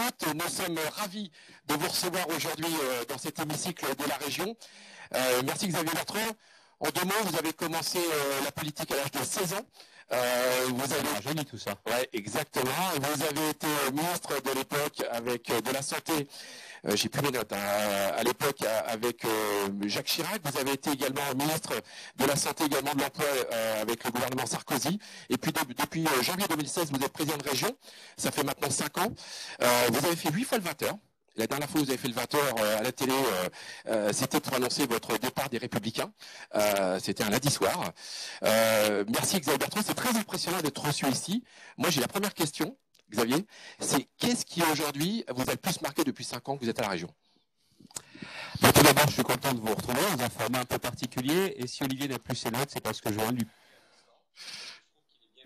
internautes, nous sommes ravis de vous recevoir aujourd'hui dans cet hémicycle de la région. Merci Xavier Bertrand. En 2 mots, vous avez commencé la politique à l'âge de 16 ans. Vous avez joli tout ça. Ouais, exactement. Vous avez été ministre de l'époque avec de la santé. J'ai plus mes notes. À l'époque avec Jacques Chirac. Vous avez été également ministre de la santé, également de l'emploi avec le gouvernement Sarkozy. Et puis depuis janvier 2016, vous êtes président de région. Ça fait maintenant 5 ans. Vous avez fait 8 fois le 20h. La dernière fois où vous avez fait le 20h à la télé, c'était pour annoncer votre départ des Républicains. C'était un lundi soir. Merci Xavier Bertrand, c'est très impressionnant d'être reçu ici. Moi, j'ai la première question, Xavier, c'est qu'est-ce qui aujourd'hui vous a le plus marqué depuis 5 ans que vous êtes à la région? Tout d'abord, je suis content de vous retrouver dans un format un peu particulier. Et si Olivier n'a plus ses notes, c'est parce que je viens de lui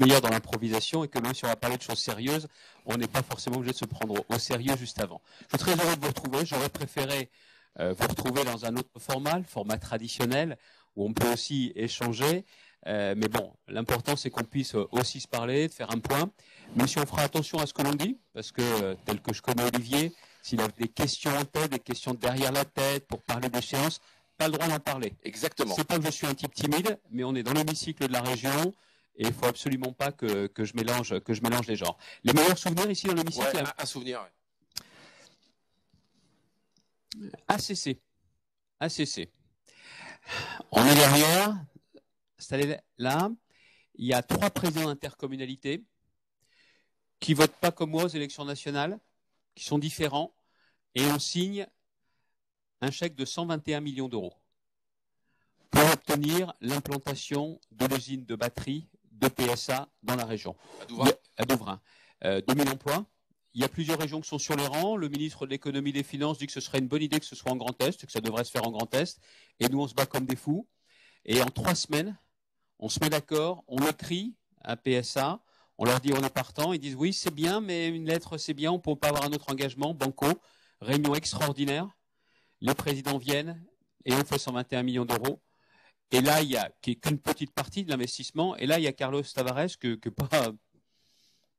meilleur dans l'improvisation et que même si on va parler de choses sérieuses, on n'est pas forcément obligé de se prendre au sérieux juste avant. Je suis très heureux de vous retrouver. J'aurais préféré vous retrouver dans un autre format, le format traditionnel, où on peut aussi échanger. Mais bon, l'important c'est qu'on puisse aussi se parler, de faire un point. Mais si on fera attention à ce que l'on dit, parce que tel que je connais Olivier, s'il a des questions en tête, des questions derrière la tête pour parler d'échéance, pas le droit d'en parler. Exactement. C'est pas que je suis un type timide, mais on est dans l'hémicycle de la région. Et il faut absolument pas que je mélange les genres. Les meilleurs souvenirs ici dans l'hémicycle. Ouais, un souvenir. Ouais. ACC. On est derrière. Là, il y a 3 présidents d'intercommunalité qui votent pas comme moi aux élections nationales, qui sont différents, et on signe un chèque de 121 millions d'euros pour obtenir l'implantation de l'usine de batterie de PSA dans la région. À Douvrin. 2000 emplois. Il y a plusieurs régions qui sont sur les rangs. Le ministre de l'économie et des finances dit que ce serait une bonne idée que ce soit en Grand Est, que ça devrait se faire en Grand Est. Et nous, on se bat comme des fous. Et en 3 semaines, on se met d'accord, on écrit à PSA, on leur dit on est partant. Ils disent oui, c'est bien, mais une lettre, c'est bien, on ne peut pas avoir un autre engagement. Banco, réunion extraordinaire. Les présidents viennent et on fait 121 millions d'euros. Et là, il y a qu'une petite partie de l'investissement. Et là, il y a Carlos Tavares, que pas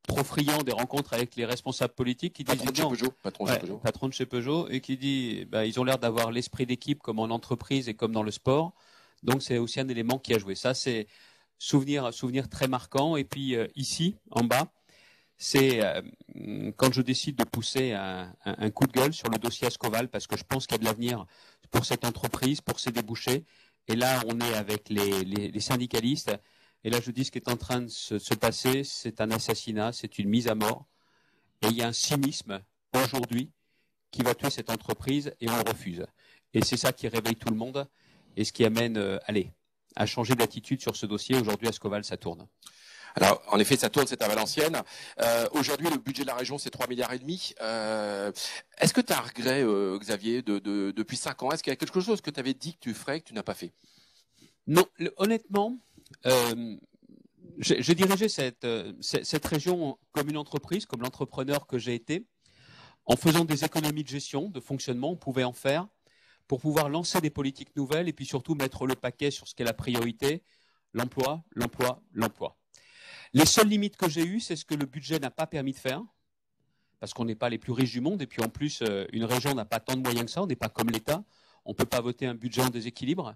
trop friand des rencontres avec les responsables politiques, qui disent patron de chez Peugeot, et qui dit ils ont l'air d'avoir l'esprit d'équipe comme en entreprise et comme dans le sport. Donc, c'est aussi un élément qui a joué. Ça, c'est souvenir très marquant. Et puis, ici, en bas, c'est quand je décide de pousser un coup de gueule sur le dossier Ascoval, parce que je pense qu'il y a de l'avenir pour cette entreprise, pour ses débouchés. Et là, on est avec les syndicalistes. Et là, je dis ce qui est en train de se passer, c'est un assassinat, c'est une mise à mort. Et il y a un cynisme aujourd'hui qui va tuer cette entreprise et on le refuse. Et c'est ça qui réveille tout le monde et ce qui amène à changer d'attitude sur ce dossier. Aujourd'hui, Ascoval, ça tourne. Alors, en effet, ça tourne, c'est à Valenciennes. Aujourd'hui, le budget de la région, c'est 3,5 milliards. Est-ce que tu as un regret, Xavier, depuis 5 ans? Est-ce qu'il y a quelque chose que tu avais dit que tu ferais, que tu n'as pas fait? Non, honnêtement, j'ai dirigé cette région comme une entreprise, comme l'entrepreneur que j'ai été. En faisant des économies de gestion, de fonctionnement, on pouvait en faire pour pouvoir lancer des politiques nouvelles et puis surtout mettre le paquet sur ce qui est la priorité, l'emploi. Les seules limites que j'ai eues, c'est ce que le budget n'a pas permis de faire, parce qu'on n'est pas les plus riches du monde, et puis en plus, une région n'a pas tant de moyens que ça, on n'est pas comme l'État, on ne peut pas voter un budget en déséquilibre,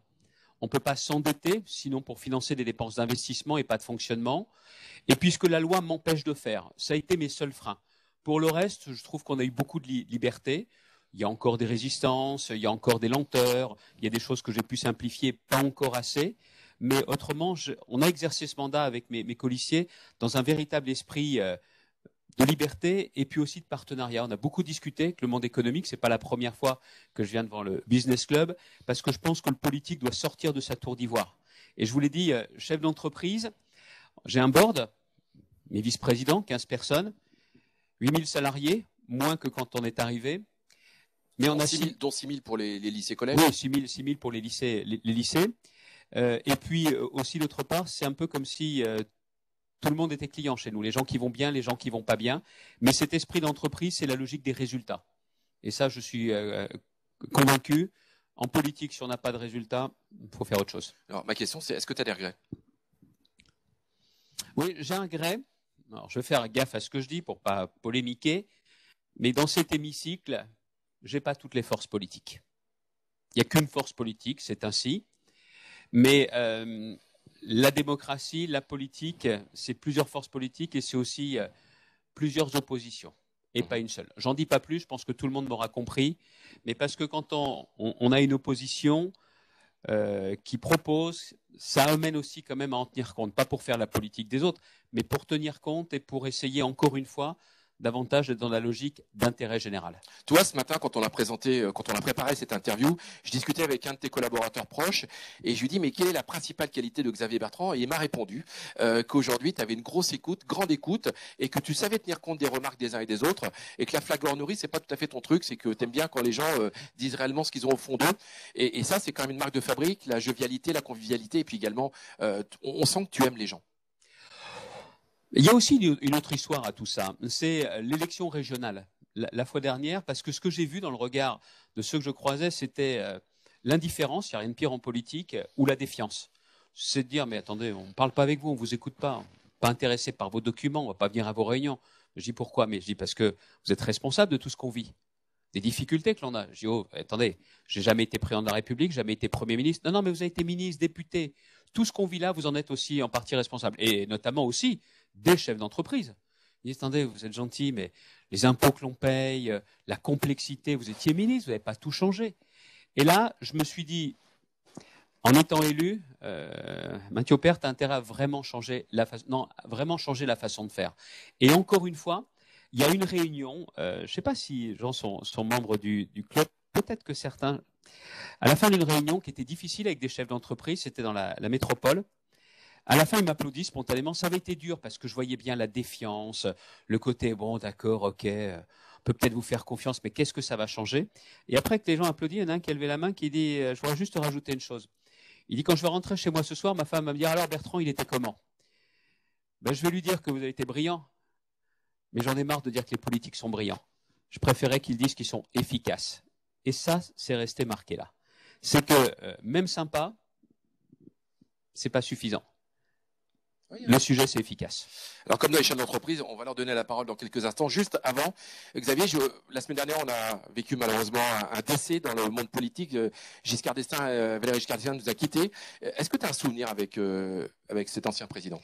on ne peut pas s'endetter, sinon pour financer des dépenses d'investissement et pas de fonctionnement, et puis ce que la loi m'empêche de faire, ça a été mes seuls freins. Pour le reste, je trouve qu'on a eu beaucoup de liberté, il y a encore des résistances, il y a encore des lenteurs, il y a des choses que j'ai pu simplifier, pas encore assez. Mais autrement, on a exercé ce mandat avec mes colissiers dans un véritable esprit de liberté et puis aussi de partenariat. On a beaucoup discuté avec le monde économique. Ce n'est pas la première fois que je viens devant le Business Club parce que je pense que le politique doit sortir de sa tour d'ivoire. Et je vous l'ai dit, chef d'entreprise, j'ai un board, mes vice-présidents, 15 personnes, 8000 salariés, moins que quand on est arrivé. Mais on a 6 000 pour les lycées-collèges. Oui, 6 000 pour les lycées. Et puis aussi, d'autre part, c'est un peu comme si tout le monde était client chez nous, les gens qui vont bien, les gens qui vont pas bien. Mais cet esprit d'entreprise, c'est la logique des résultats. Et ça, je suis convaincu. En politique, si on n'a pas de résultats, il faut faire autre chose. Alors, ma question, c'est est-ce que tu as des regrets? Oui, j'ai un regret. Alors, je vais faire gaffe à ce que je dis pour pas polémiquer. Mais dans cet hémicycle, je n'ai pas toutes les forces politiques. Il n'y a qu'une force politique, c'est ainsi. Mais la démocratie, la politique, c'est plusieurs forces politiques et c'est aussi plusieurs oppositions et pas une seule. J'en dis pas plus, je pense que tout le monde m'aura compris, mais parce que quand on a une opposition qui propose, ça amène aussi quand même à en tenir compte, pas pour faire la politique des autres, mais pour tenir compte et pour essayer encore une fois davantage d'être dans la logique d'intérêt général. Toi, ce matin, quand on a préparé cette interview, je discutais avec un de tes collaborateurs proches et je lui dis mais quelle est la principale qualité de Xavier Bertrand? Et il m'a répondu qu'aujourd'hui, tu avais une grosse écoute, grande écoute, et que tu savais tenir compte des remarques des uns et des autres, et que la flagornerie, c'est pas tout à fait ton truc, c'est que tu aimes bien quand les gens disent réellement ce qu'ils ont au fond d'eux. Et ça, c'est quand même une marque de fabrique, la jovialité, la convivialité, et puis également, on sent que tu aimes les gens. Il y a aussi une autre histoire à tout ça, c'est l'élection régionale. La fois dernière, parce que ce que j'ai vu dans le regard de ceux que je croisais, c'était l'indifférence, il n'y a rien de pire en politique, ou la défiance. C'est de dire, mais attendez, on ne parle pas avec vous, on ne vous écoute pas, pas intéressé par vos documents, on ne va pas venir à vos réunions. Je dis pourquoi? Mais je dis parce que vous êtes responsable de tout ce qu'on vit, des difficultés que l'on a. Je dis, oh, attendez, j'ai jamais été président de la République, jamais été Premier ministre. Non, non, mais vous avez été ministre, député. Tout ce qu'on vit là, vous en êtes aussi en partie responsable. Et notamment aussi des chefs d'entreprise. Ils disent, attendez, vous êtes gentils, mais les impôts que l'on paye, la complexité, vous étiez ministre, vous n'avez pas tout changé. Et là, je me suis dit, en étant élu, Mathieu Aupert a intérêt à vraiment changer la façon de faire. Et encore une fois, il y a une réunion, je ne sais pas si les gens sont membres du club, peut-être que certains, à la fin d'une réunion qui était difficile avec des chefs d'entreprise, c'était dans la métropole. À la fin, ils m'applaudissent spontanément. Ça avait été dur parce que je voyais bien la défiance, le côté, bon, d'accord, ok, on peut peut-être vous faire confiance, mais qu'est-ce que ça va changer? Et après que les gens applaudissent, il y en a un qui a levé la main qui dit, je voudrais juste rajouter une chose. Il dit, quand je vais rentrer chez moi ce soir, ma femme va me dire, alors Bertrand, il était comment? Ben, je vais lui dire que vous avez été brillant, mais j'en ai marre de dire que les politiques sont brillants. Je préférais qu'ils disent qu'ils sont efficaces. Et ça, c'est resté marqué là. C'est que même sympa, c'est pas suffisant. Oui, le sujet, c'est efficace. Alors, comme dans les chaînes d'entreprise, on va leur donner la parole dans quelques instants. Juste avant, Xavier, la semaine dernière, on a vécu malheureusement un décès dans le monde politique. Valéry Giscard d'Estaing nous a quittés. Est-ce que tu as un souvenir avec cet ancien président?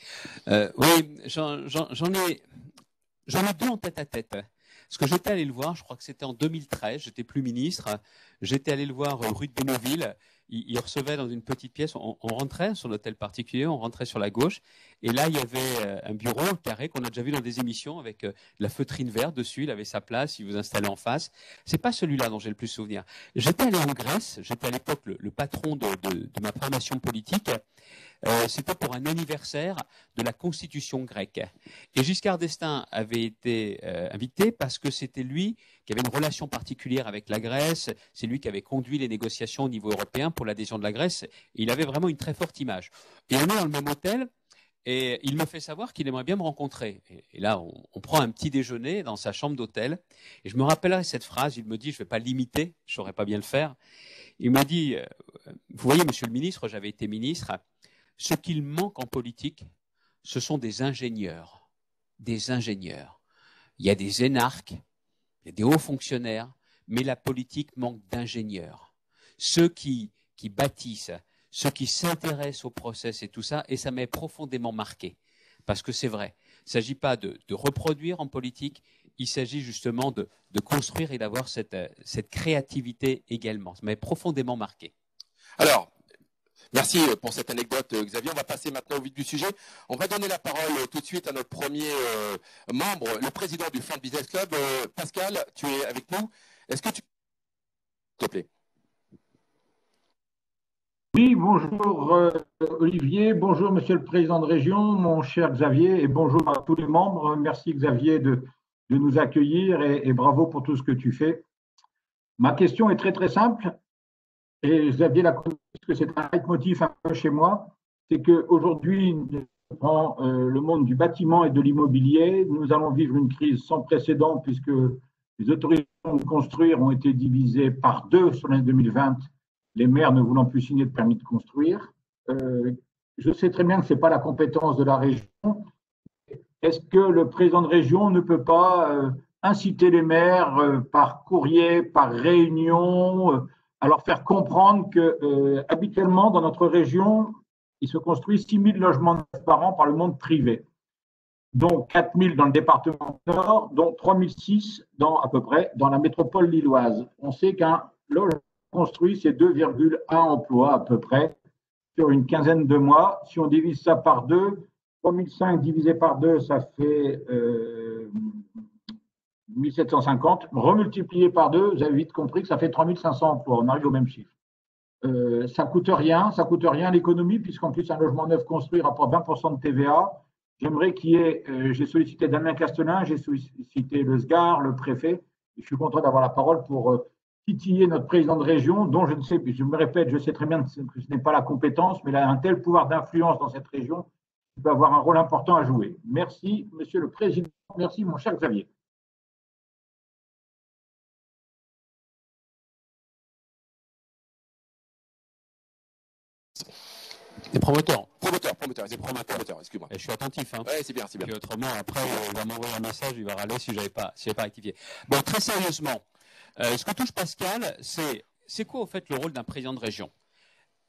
Oui, j'en ai deux en tête à tête. Parce que j'étais allé le voir, je crois que c'était en 2013, j'étais plus ministre. J'étais allé le voir rue de Bénouville. Il recevait dans une petite pièce, on rentrait sur l'hôtel particulier, on rentrait sur la gauche, et là il y avait un bureau carré qu'on a déjà vu dans des émissions avec la feutrine verte dessus, il avait sa place, il vous installait en face. C'est pas celui-là dont j'ai le plus souvenir. J'étais allé en Grèce, j'étais à l'époque le patron de ma formation politique. C'était pour un anniversaire de la Constitution grecque. Et Giscard d'Estaing avait été invité parce que c'était lui qui avait une relation particulière avec la Grèce. C'est lui qui avait conduit les négociations au niveau européen pour l'adhésion de la Grèce. Et il avait vraiment une très forte image. Et on est dans le même hôtel. Et il me fait savoir qu'il aimerait bien me rencontrer. Et là, on prend un petit déjeuner dans sa chambre d'hôtel. Et je me rappellerai cette phrase. Il me dit, je ne vais pas l'imiter, je ne saurais pas bien le faire. Il m'a dit, vous voyez, monsieur le ministre, j'avais été ministre. Ce qu'il manque en politique, ce sont des ingénieurs. Des ingénieurs. Il y a des énarques, il y a des hauts fonctionnaires, mais la politique manque d'ingénieurs. Ceux qui bâtissent, ceux qui s'intéressent au process et tout ça, et ça m'est profondément marqué. Parce que c'est vrai, il ne s'agit pas de reproduire en politique, il s'agit justement de construire et d'avoir cette créativité également. Ça m'est profondément marqué. Alors, merci pour cette anecdote, Xavier. On va passer maintenant au vif du sujet. On va donner la parole tout de suite à notre premier membre, le président du Fund Business Club. Pascal, tu es avec nous. Est-ce que tu... S'il te plaît. Oui, bonjour Olivier, bonjour Monsieur le Président de Région, mon cher Xavier, et bonjour à tous les membres. Merci Xavier de nous accueillir et bravo pour tout ce que tu fais. Ma question est très simple, et Xavier l'a connu parce que c'est un leitmotiv un peu chez moi, c'est qu'aujourd'hui, dans le monde du bâtiment et de l'immobilier, nous allons vivre une crise sans précédent puisque les autorisations de construire ont été divisées par 2 sur l'année 2020. Les maires ne voulant plus signer de permis de construire. Je sais très bien que ce n'est pas la compétence de la région. Est-ce que le président de région ne peut pas inciter les maires par courrier, par réunion, à leur faire comprendre que habituellement dans notre région, il se construit 6 000 logements par an par le monde privé, dont 4 000 dans le département Nord, dont 3 600 à peu près dans la métropole lilloise. On sait qu'un logement construit, c'est 2,1 emplois à peu près sur une quinzaine de mois. Si on divise ça par deux, 3 500 divisé par deux, ça fait 1750. Remultiplié par deux, vous avez vite compris que ça fait 3 500 emplois. On arrive au même chiffre. Ça coûte rien l'économie, puisqu'en plus un logement neuf construit rapporte 20% de TVA. J'aimerais qu'il y ait, j'ai sollicité Damien Castelin, j'ai sollicité le SGAR, le préfet. Et je suis content d'avoir la parole pour titiller notre président de région, dont je ne sais, je me répète, je sais très bien que ce n'est pas la compétence, mais il a un tel pouvoir d'influence dans cette région qu'il peut avoir un rôle important à jouer. Merci, Monsieur le Président. Merci, mon cher Xavier. Des promoteurs. Promoteurs, excuse-moi. Je suis attentif. Hein. Ouais, c'est bien. Puis autrement, après, il va m'envoyer un message, il va râler si je n'avais pas rectifié. Bon, très sérieusement, ce que touche Pascal, c'est quoi, au fait, le rôle d'un président de région?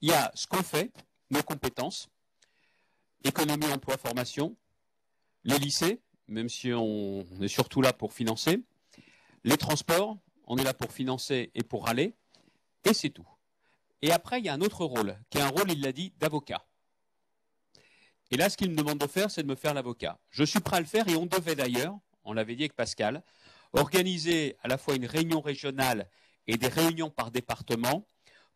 Il y a ce qu'on fait, nos compétences, économie, emploi, formation, les lycées, même si on est surtout là pour financer, les transports, on est là pour financer et pour râler, et c'est tout. Et après, il y a un autre rôle, qui est un rôle, il l'a dit, d'avocat. Et là, ce qu'il me demande de faire, c'est de me faire l'avocat. Je suis prêt à le faire, et on devait d'ailleurs, on l'avait dit avec Pascal, organiser à la fois une réunion régionale et des réunions par département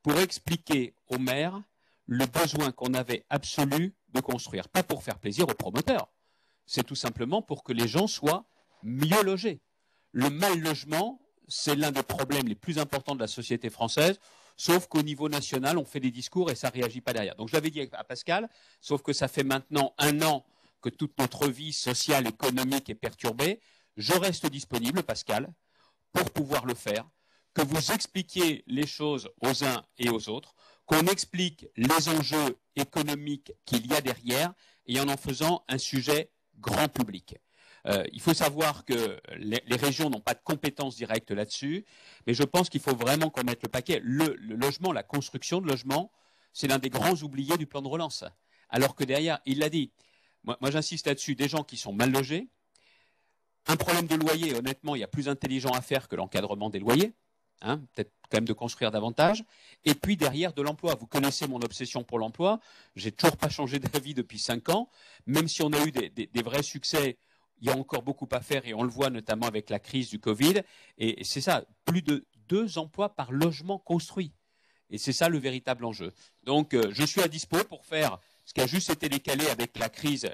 pour expliquer aux maires le besoin qu'on avait absolu de construire. Pas pour faire plaisir aux promoteurs, c'est tout simplement pour que les gens soient mieux logés. Le mal logement, c'est l'un des problèmes les plus importants de la société française, sauf qu'au niveau national, on fait des discours et ça ne réagit pas derrière. Donc je l'avais dit à Pascal, sauf que ça fait maintenant 1 an que toute notre vie sociale, économique est perturbée. Je reste disponible, Pascal, pour pouvoir le faire, que vous expliquiez les choses aux uns et aux autres, qu'on explique les enjeux économiques qu'il y a derrière, et en faisant un sujet grand public. Il faut savoir que les régions n'ont pas de compétences directes là-dessus, mais je pense qu'il faut vraiment qu'on mette le paquet. Le logement, la construction de logements, c'est l'un des grands oubliés du plan de relance. Alors que derrière, il l'a dit, moi j'insiste là-dessus, des gens qui sont mal logés, un problème de loyer, honnêtement, il y a plus intelligent à faire que l'encadrement des loyers, hein, peut-être quand même de construire davantage, et puis derrière de l'emploi. Vous connaissez mon obsession pour l'emploi, j'ai toujours pas changé d'avis depuis 5 ans, même si on a eu des vrais succès. Il y a encore beaucoup à faire et on le voit notamment avec la crise du Covid. Et c'est ça, plus de 2 emplois par logement construit. Et c'est ça le véritable enjeu. Donc, je suis à dispo pour faire ce qui a juste été décalé avec la crise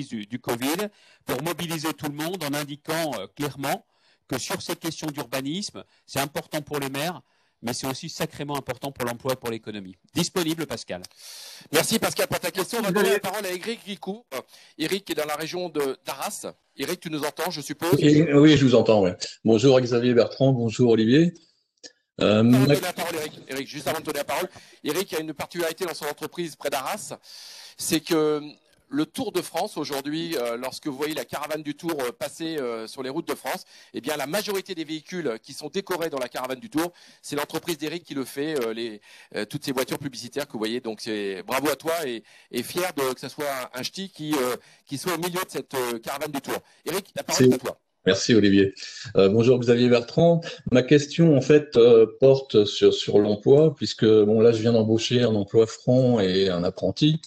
du Covid, pour mobiliser tout le monde en indiquant clairement que sur ces questions d'urbanisme, c'est important pour les maires, mais c'est aussi sacrément important pour l'emploi et pour l'économie. Disponible, Pascal. Merci Pascal pour ta question. On va donner la parole à Éric Ricou. Éric est dans la région d'Arras. Éric, tu nous entends, je suppose? Oui, je vous entends. Ouais. Bonjour Xavier Bertrand, bonjour Olivier. Éric, juste avant de donner la parole, Éric a une particularité dans son entreprise près d'Arras, c'est que le Tour de France aujourd'hui, lorsque vous voyez la caravane du Tour passer sur les routes de France, eh bien la majorité des véhicules qui sont décorés dans la caravane du Tour, c'est l'entreprise d'Éric qui le fait, toutes ces voitures publicitaires que vous voyez. Donc c'est bravo à toi et fier que ce soit un ch'ti qui soit au milieu de cette caravane du Tour. Éric, la parole est à toi. Merci Olivier. Bonjour Xavier Bertrand. Ma question en fait porte sur l'emploi, puisque bon là je viens d'embaucher un emploi franc et un apprenti.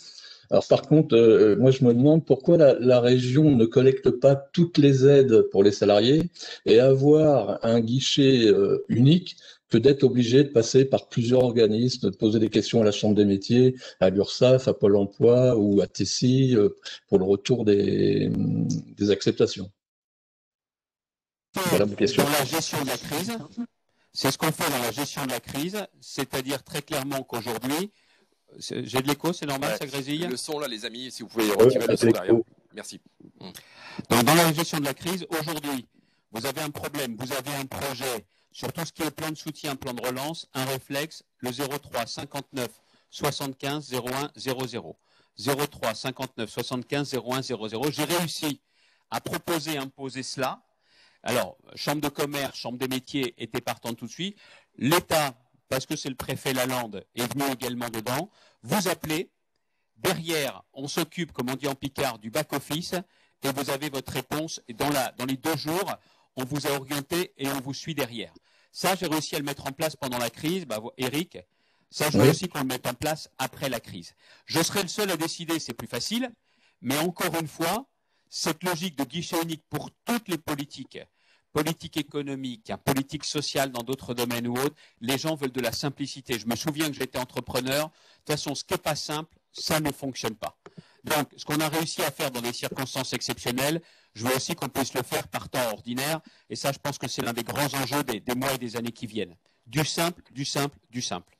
Alors par contre, moi je me demande pourquoi la région ne collecte pas toutes les aides pour les salariés et avoir un guichet unique que d'être obligé de passer par plusieurs organismes, de poser des questions à la Chambre des métiers, à l'URSSAF, à Pôle emploi ou à Tessie pour le retour des acceptations. Voilà ma question. Dans la gestion de la crise, c'est ce qu'on fait dans la gestion de la crise, c'est-à-dire très clairement qu'aujourd'hui, j'ai de l'écho, c'est normal, ça grésille? Le son là, les amis, si vous pouvez retirer le son derrière. Merci. Donc, dans la gestion de la crise, aujourd'hui, vous avez un problème, vous avez un projet sur tout ce qui est plan de soutien, plan de relance, un réflexe, le 03 59 75 01 00. 03 59 75 01 00. J'ai réussi à imposer cela. Alors, chambre de commerce, chambre des métiers étaient partants tout de suite. L'État, parce que c'est le préfet Lalande, est venu également dedans. Vous appelez. Derrière, on s'occupe, comme on dit en Picard, du back-office et vous avez votre réponse. Et dans les 2 jours, on vous a orienté et on vous suit derrière. Ça, j'ai réussi à le mettre en place pendant la crise. Eric, ça, je veux aussi qu'on le mette en place après la crise. Je serai le seul à décider, c'est plus facile. Mais encore une fois, cette logique de guichet unique pour toutes les politiques, politique économique, politique sociale dans d'autres domaines ou autres, les gens veulent de la simplicité. Je me souviens que j'étais entrepreneur. De toute façon, ce qui n'est pas simple, ça ne fonctionne pas. Donc, ce qu'on a réussi à faire dans des circonstances exceptionnelles, je veux aussi qu'on puisse le faire par temps ordinaire. Et ça, je pense que c'est l'un des grands enjeux des mois et des années qui viennent. Du simple, du simple, du simple.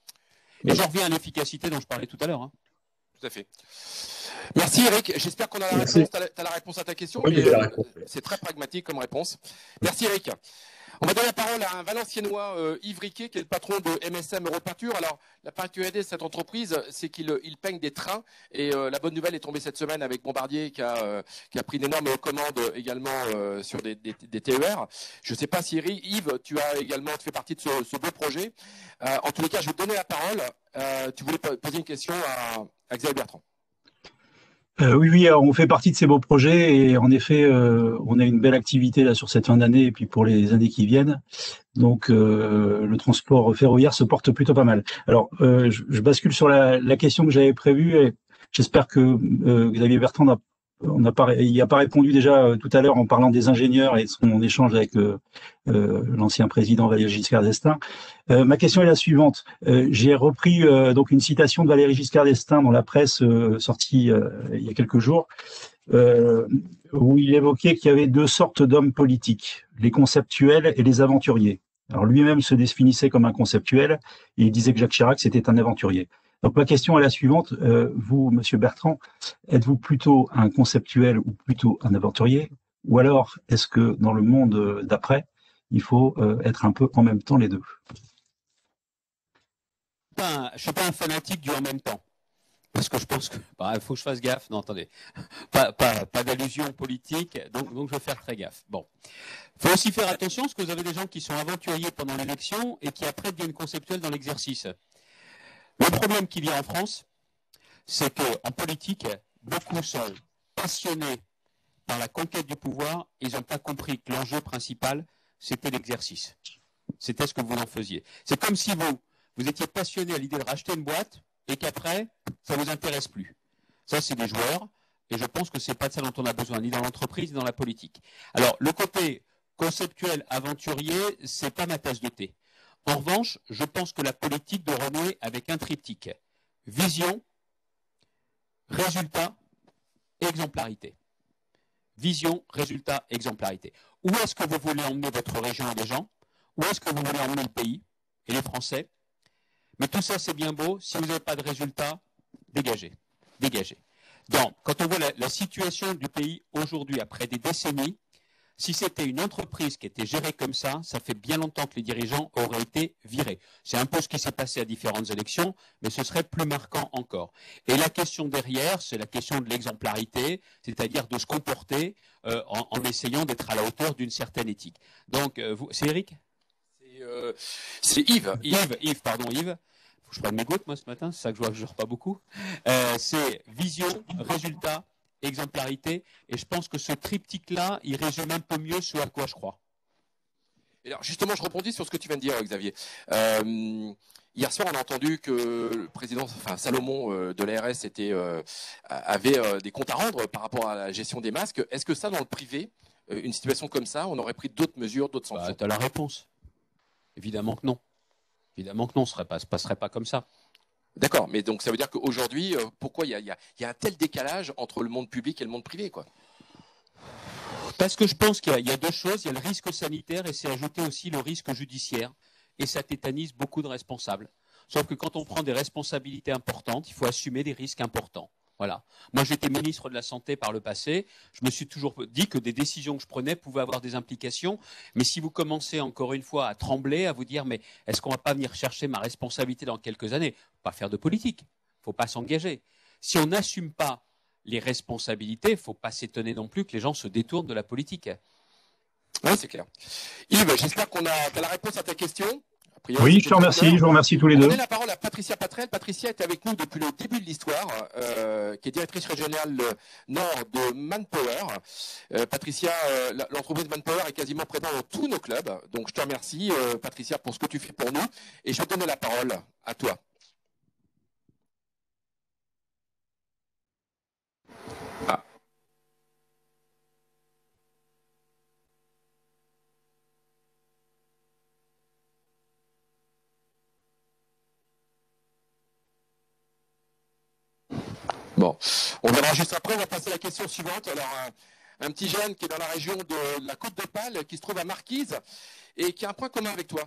Et j'en reviens à l'efficacité dont je parlais tout à l'heure. Tout à fait. Merci Eric, j'espère qu'on a la réponse. Tu as la réponse à ta question, oui, mais c'est très pragmatique comme réponse. Merci Eric. On va donner la parole à un Valenciennois, Yves Riquet, qui est le patron de MSM Europeinture. Alors, la particularité de cette entreprise, c'est qu'il peigne des trains. Et la bonne nouvelle est tombée cette semaine avec Bombardier, qui a pris d'énormes commandes également sur des TER. Je ne sais pas si Yves, tu fais partie de ce beau projet. En tous les cas, je vais te donner la parole. Tu voulais poser une question à Xavier Bertrand. Oui, on fait partie de ces beaux projets et en effet, on a une belle activité là sur cette fin d'année et puis pour les années qui viennent. Donc, le transport ferroviaire se porte plutôt pas mal. Alors, je bascule sur la question que j'avais prévue et j'espère que Xavier Bertrand il n'y a pas répondu déjà tout à l'heure en parlant des ingénieurs et de son échange avec l'ancien président Valéry Giscard d'Estaing. Ma question est la suivante. J'ai repris donc une citation de Valéry Giscard d'Estaing dans la presse sortie il y a quelques jours, où il évoquait qu'il y avait 2 sortes d'hommes politiques, les conceptuels et les aventuriers. Alors lui-même se définissait comme un conceptuel et il disait que Jacques Chirac c'était un aventurier. Donc ma question est la suivante, vous, Monsieur Bertrand, êtes-vous plutôt un conceptuel ou plutôt un aventurier? Ou alors, est-ce que dans le monde d'après, il faut être un peu en même temps les deux? Je ne suis pas un fanatique du en même temps. Parce que je pense que il faut que je fasse gaffe. Non, attendez, pas d'allusion politique, donc je vais faire très gaffe. Bon, il faut aussi faire attention parce que vous avez des gens qui sont aventuriers pendant l'élection et qui après deviennent conceptuels dans l'exercice. Le problème qu'il y a en France, c'est qu'en politique, beaucoup sont passionnés par la conquête du pouvoir et ils n'ont pas compris que l'enjeu principal, c'était l'exercice. C'était ce que vous en faisiez. C'est comme si vous étiez passionné à l'idée de racheter une boîte et qu'après, ça ne vous intéresse plus. Ça, c'est des joueurs et je pense que ce n'est pas de ça dont on a besoin, ni dans l'entreprise, ni dans la politique. Alors, le côté conceptuel, aventurier, ce n'est pas ma tasse de thé. En revanche, je pense que la politique doit renouer avec un triptyque. Vision, résultat, exemplarité. Vision, résultat, exemplarité. Où est-ce que vous voulez emmener votre région et les gens? Où est-ce que vous voulez emmener le pays et les Français? Mais tout ça, c'est bien beau. Si vous n'avez pas de résultat, dégagez. Dégagez. Donc, quand on voit la situation du pays aujourd'hui, après des décennies, si c'était une entreprise qui était gérée comme ça fait bien longtemps que les dirigeants auraient été virés. C'est un peu ce qui s'est passé à différentes élections, mais ce serait plus marquant encore. Et la question derrière, c'est la question de l'exemplarité, c'est-à-dire de se comporter en essayant d'être à la hauteur d'une certaine éthique. Donc, c'est Eric? C'est Yves. Yves, pardon, Yves. Faut que je prenne mes gouttes, moi, ce matin, c'est ça que je vois que je ne dors pas beaucoup. C'est vision, résultat, exemplarité, et je pense que ce triptyque-là, il résume un peu mieux ce à quoi je crois. Et alors justement, je rebondis sur ce que tu viens de dire, Xavier. Hier soir, on a entendu que le président, Salomon de l'ARS avait des comptes à rendre par rapport à la gestion des masques. Est-ce que ça, dans le privé, une situation comme ça, on aurait pris d'autres mesures, d'autres sanctions? Tu as la réponse. Évidemment que non. Évidemment que non, ça ne se passerait pas comme ça. D'accord, mais donc ça veut dire qu'aujourd'hui, pourquoi il y a un tel décalage entre le monde public et le monde privé, quoi? Parce que je pense qu'il y a 2 choses. Il y a le risque sanitaire et c'est ajouté aussi le risque judiciaire. Et ça tétanise beaucoup de responsables. Sauf que quand on prend des responsabilités importantes, il faut assumer des risques importants. Voilà. Moi, j'étais ministre de la Santé par le passé. Je me suis toujours dit que des décisions que je prenais pouvaient avoir des implications. Mais si vous commencez encore une fois à trembler, à vous dire mais est-ce qu'on ne va pas venir chercher ma responsabilité dans quelques années? Il ne faut pas faire de politique. Il ne faut pas s'engager. Si on n'assume pas les responsabilités, il ne faut pas s'étonner non plus que les gens se détournent de la politique. Oui, c'est clair. Yves, j'espère qu'on a la réponse à ta question. Oui, je te remercie. Je vous remercie tous les deux. On donne la parole à Patricia Patrel. Patricia est avec nous depuis le début de l'histoire, qui est directrice régionale nord de Manpower. Patricia, l'entreprise Manpower est quasiment présente dans tous nos clubs. Donc, je te remercie, Patricia, pour ce que tu fais pour nous. Et je vais donner la parole à toi. Ah. Bon, on verra juste après. On va passer à la question suivante. Alors, un petit jeune qui est dans la région de la Côte d'Opale, qui se trouve à Marquise et qui a un point commun avec toi.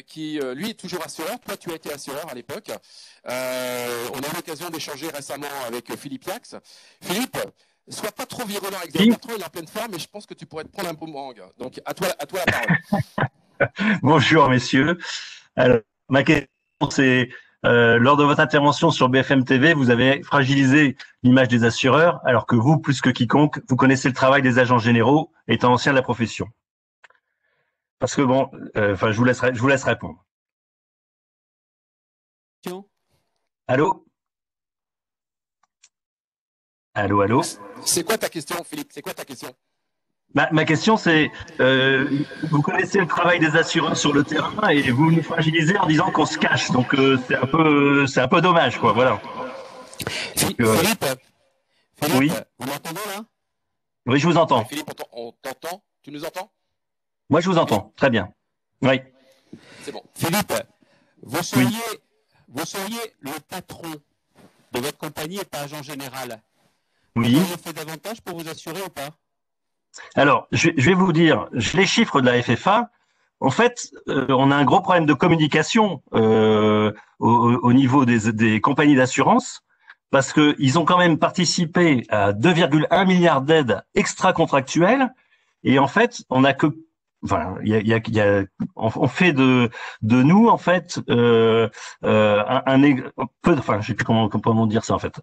Qui, lui, est toujours assureur. Toi, tu as été assureur à l'époque. On a eu l'occasion d'échanger récemment avec Philippe Yax. Philippe, sois pas trop virulent avec Xavier Bertrand, il est en pleine forme, mais je pense que tu pourrais te prendre un boomerang. Donc, à toi la parole. Bonjour, messieurs. Alors, ma question, c'est lors de votre intervention sur BFM TV, vous avez fragilisé l'image des assureurs, alors que vous, plus que quiconque, vous connaissez le travail des agents généraux, étant ancien de la profession. Parce que bon, je vous laisse répondre. Allô? Allô, allô? C'est quoi ta question, Philippe? C'est quoi ta question? Ma question, c'est, vous connaissez le travail des assureurs sur le terrain et vous nous fragilisez en disant qu'on se cache. Donc, c'est un peu dommage, quoi. Voilà. Philippe, oui. Vous m'entendez là? Oui, je vous entends. Philippe, on t'entend? Tu nous entends? Moi, je vous entends. Très bien. Oui. C'est bon. Philippe, vous seriez le patron de votre compagnie et pas agent général. Oui. Vous avez fait davantage pour vous assurer ou pas? Alors, je vais vous dire, les chiffres de la FFA, en fait, on a un gros problème de communication au niveau des compagnies d'assurance, parce qu'ils ont quand même participé à 2,1 milliards d'aides extra-contractuelles, et en fait, on a que, enfin, on fait de nous en fait enfin, je sais plus comment dire ça en fait.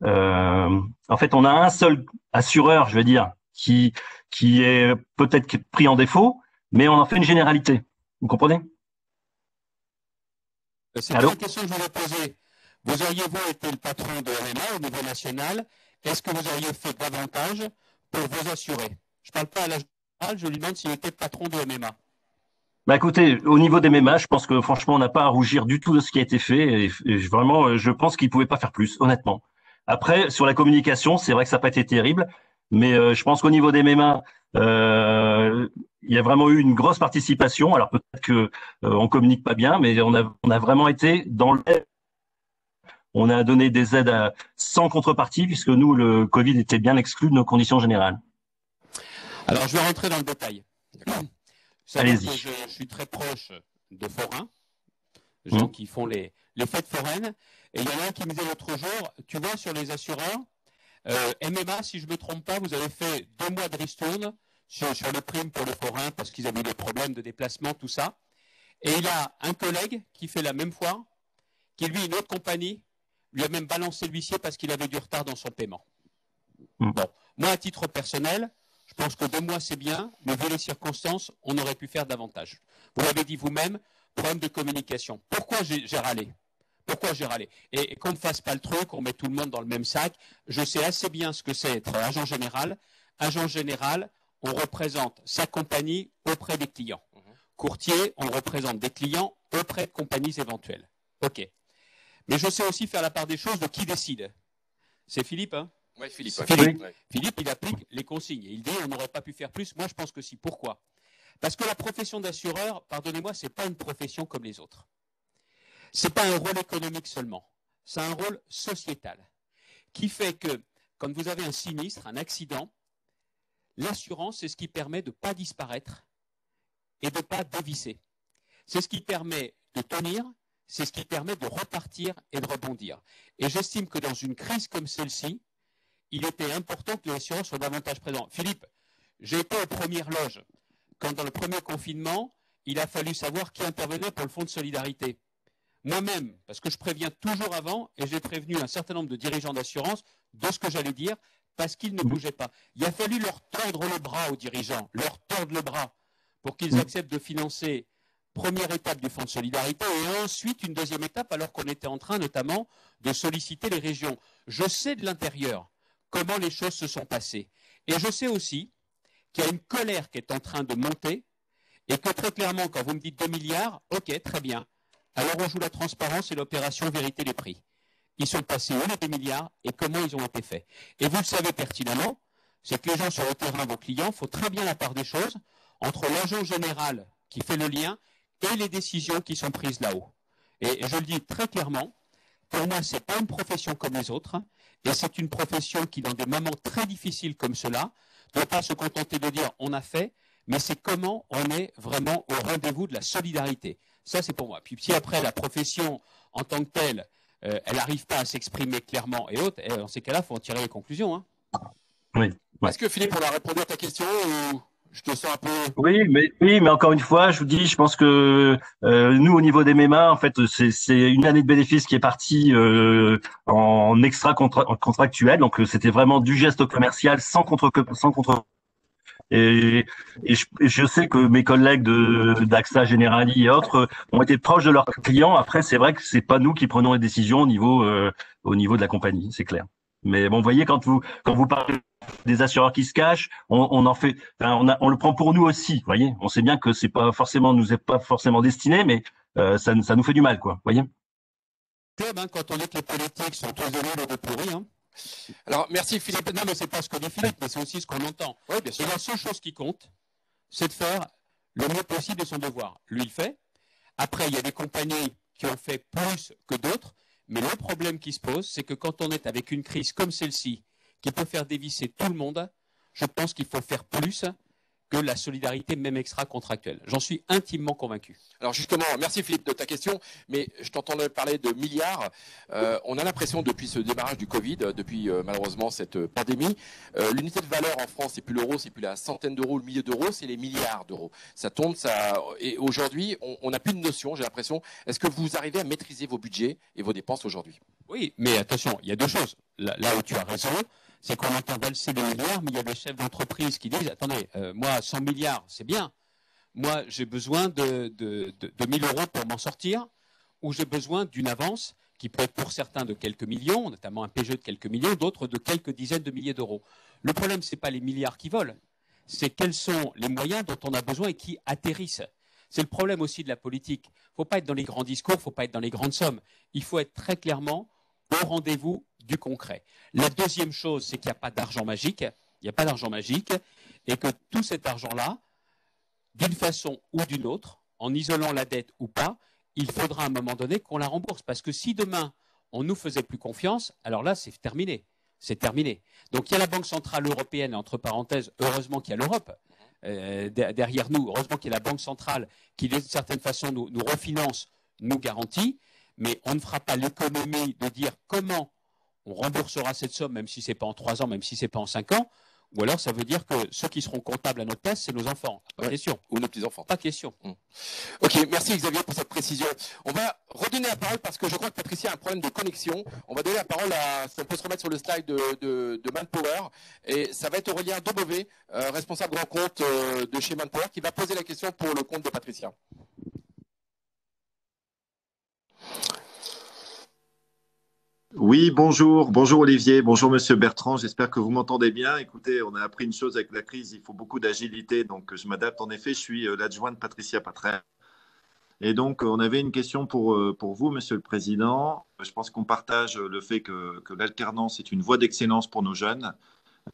En fait, on a un seul assureur, je veux dire, qui est peut-être pris en défaut, mais on en fait une généralité. Vous comprenez? C'est la question que je voulais poser. Vous auriez-vous été le patron de MMA au niveau national? Est-ce que vous auriez fait davantage pour vous assurer? Je ne parle pas à l'agent général, je lui demande s'il était patron de MMA. Bah écoutez, au niveau des MMA, je pense que franchement, on n'a pas à rougir du tout de ce qui a été fait. Et vraiment, je pense qu'il ne pouvait pas faire plus, honnêtement. Après, sur la communication, c'est vrai que ça n'a pas été terrible. Mais je pense qu'au niveau des MMA, il y a vraiment eu une grosse participation. Alors peut-être que on communique pas bien, mais on a vraiment été dans le. On a donné des aides sans contrepartie, puisque nous, le Covid était bien exclu de nos conditions générales. Alors je vais rentrer dans le détail. Allez-y. Je suis très proche de forains, des gens qui font les fêtes foraines. Et il y en a un qui me disait l'autre jour, tu vois, sur les assureurs, MMA, si je ne me trompe pas, vous avez fait 2 mois de ristourne sur les primes pour les forains parce qu'ils avaient des problèmes de déplacement, tout ça. Et il a un collègue qui fait la même fois, qui lui, une autre compagnie, lui a même balancé l'huissier parce qu'il avait du retard dans son paiement. Bon, moi, à titre personnel, je pense que 2 mois, c'est bien, mais vu les circonstances, on aurait pu faire davantage. Vous l'avez dit vous-même, problème de communication. Pourquoi j'ai râlé? Pourquoi j'ai râlé? Et qu'on ne fasse pas le truc, on met tout le monde dans le même sac. Je sais assez bien ce que c'est être agent général. Agent général, on représente sa compagnie auprès des clients. Courtier, on représente des clients auprès de compagnies éventuelles. OK. Mais je sais aussi faire la part des choses de qui décide. C'est Philippe, hein? Oui, Philippe. Philippe, il applique les consignes. Il dit on n'aurait pas pu faire plus. Moi, je pense que si. Pourquoi? Parce que la profession d'assureur, pardonnez-moi, ce n'est pas une profession comme les autres. Ce n'est pas un rôle économique seulement. C'est un rôle sociétal qui fait que quand vous avez un sinistre, un accident, l'assurance, c'est ce qui permet de ne pas disparaître et de ne pas dévisser. C'est ce qui permet de tenir, c'est ce qui permet de repartir et de rebondir. Et j'estime que dans une crise comme celle-ci, il était important que l'assurance soit davantage présente. Philippe, j'ai été aux premières loges. Quand dans le premier confinement, il a fallu savoir qui intervenait pour le fonds de solidarité. Moi-même, parce que je préviens toujours avant, et j'ai prévenu un certain nombre de dirigeants d'assurance de ce que j'allais dire, parce qu'ils ne bougeaient pas. Il a fallu leur tordre le bras aux dirigeants, leur tordre le bras pour qu'ils acceptent de financer première étape du Fonds de solidarité et ensuite une deuxième étape alors qu'on était en train notamment de solliciter les régions. Je sais de l'intérieur comment les choses se sont passées. Et je sais aussi qu'il y a une colère qui est en train de monter et que très clairement, quand vous me dites 2 milliards, ok, très bien. Alors on joue la transparence et l'opération vérité des prix. Ils sont passés où les 2 milliards et comment ils ont été faits. Et vous le savez pertinemment, c'est que les gens sur le terrain, vos clients, font très bien la part des choses entre l'agent général qui fait le lien et les décisions qui sont prises là-haut. Et je le dis très clairement, pour moi, ce n'est pas une profession comme les autres, et c'est une profession qui, dans des moments très difficiles comme cela, ne doit pas se contenter de dire on a fait, mais c'est comment on est vraiment au rendez-vous de la solidarité. Ça, c'est pour moi. Puis si après, la profession en tant que telle, elle n'arrive pas à s'exprimer clairement et autres, dans ces cas-là, il faut en tirer les conclusions. Hein. Oui. Ouais. Est-ce que Philippe, on a répondu à ta question ou je te sens un peu… Oui, mais encore une fois, je vous dis, je pense que nous, au niveau des MEMA, en fait, c'est une année de bénéfice qui est partie en extra contractuel. Donc, c'était vraiment du geste commercial sans contre. Et je sais que mes collègues d'AXA, Generali et autres ont été proches de leurs clients. Après, c'est vrai que c'est pas nous qui prenons les décisions au niveau de la compagnie, c'est clair. Mais bon, vous voyez, quand vous parlez des assureurs qui se cachent, on en fait, enfin, on le prend pour nous aussi. Vous voyez, on sait bien que c'est pas forcément, nous est pas forcément destiné, mais ça nous fait du mal, quoi. Vous voyez. Quand on dit que les politiques sont tous de nul ou de pourris, hein. Alors, merci Philippe. Non, mais c'est pas ce qu'on dit Philippe, mais c'est aussi ce qu'on entend. Oui, bien sûr. Et la seule chose qui compte, c'est de faire le mieux possible de son devoir. Lui, il fait. Après, il y a des compagnies qui ont fait plus que d'autres, mais le problème qui se pose, c'est que quand on est avec une crise comme celle-ci, qui peut faire dévisser tout le monde, je pense qu'il faut faire plus que la solidarité même extra-contractuelle. J'en suis intimement convaincu. Alors justement, merci Philippe de ta question, mais je t'entendais parler de milliards. On a l'impression depuis ce démarrage du Covid, depuis malheureusement cette pandémie, l'unité de valeur en France, c'est plus l'euro, c'est plus la centaine d'euros, le millier d'euros, c'est les milliards d'euros. Ça tombe, et aujourd'hui, on n'a plus de notion, j'ai l'impression. Est-ce que vous arrivez à maîtriser vos budgets et vos dépenses aujourd'hui? Oui, mais attention, il y a deux choses. Là où tu as raison, c'est qu'on entend valser des milliards, mais il y a des chefs d'entreprise qui disent « Attendez, moi, 100 milliards, c'est bien. Moi, j'ai besoin de 1000 euros pour m'en sortir, ou j'ai besoin d'une avance qui peut être pour certains de quelques millions, notamment un PGE de quelques millions, d'autres de quelques dizaines de milliers d'euros. » Le problème, ce n'est pas les milliards qui volent, c'est quels sont les moyens dont on a besoin et qui atterrissent. C'est le problème aussi de la politique. Il ne faut pas être dans les grands discours, il ne faut pas être dans les grandes sommes. Il faut être très clairement au rendez-vous du concret. La deuxième chose, c'est qu'il n'y a pas d'argent magique. Il n'y a pas d'argent magique et que tout cet argent-là, d'une façon ou d'une autre, en isolant la dette ou pas, il faudra à un moment donné qu'on la rembourse. Parce que si demain, on ne nous faisait plus confiance, alors là, c'est terminé. C'est terminé. Donc il y a la Banque Centrale Européenne, entre parenthèses, heureusement qu'il y a l'Europe derrière nous, heureusement qu'il y a la Banque Centrale qui, d'une certaine façon, nous refinance, nous garantit, mais on ne fera pas l'économie de dire comment on remboursera cette somme, même si ce n'est pas en 3 ans, même si ce n'est pas en 5 ans, ou alors ça veut dire que ceux qui seront comptables à notre place, c'est nos enfants. Pas question. Ou nos petits-enfants. Pas question. Ok, merci Xavier pour cette précision. On va redonner la parole parce que je crois que Patricia a un problème de connexion. On va donner la parole si on peut se remettre sur le slide de Manpower. Et ça va être Aurélien Dobové, responsable grand compte de chez Manpower, qui va poser la question pour le compte de Patricia. Oui, bonjour. Bonjour Olivier, bonjour Monsieur Bertrand. J'espère que vous m'entendez bien. Écoutez, on a appris une chose avec la crise, il faut beaucoup d'agilité, donc je m'adapte. En effet, je suis l'adjoint de Patricia Patraire. Et donc, on avait une question pour vous, Monsieur le Président. Je pense qu'on partage le fait que l'alternance est une voie d'excellence pour nos jeunes.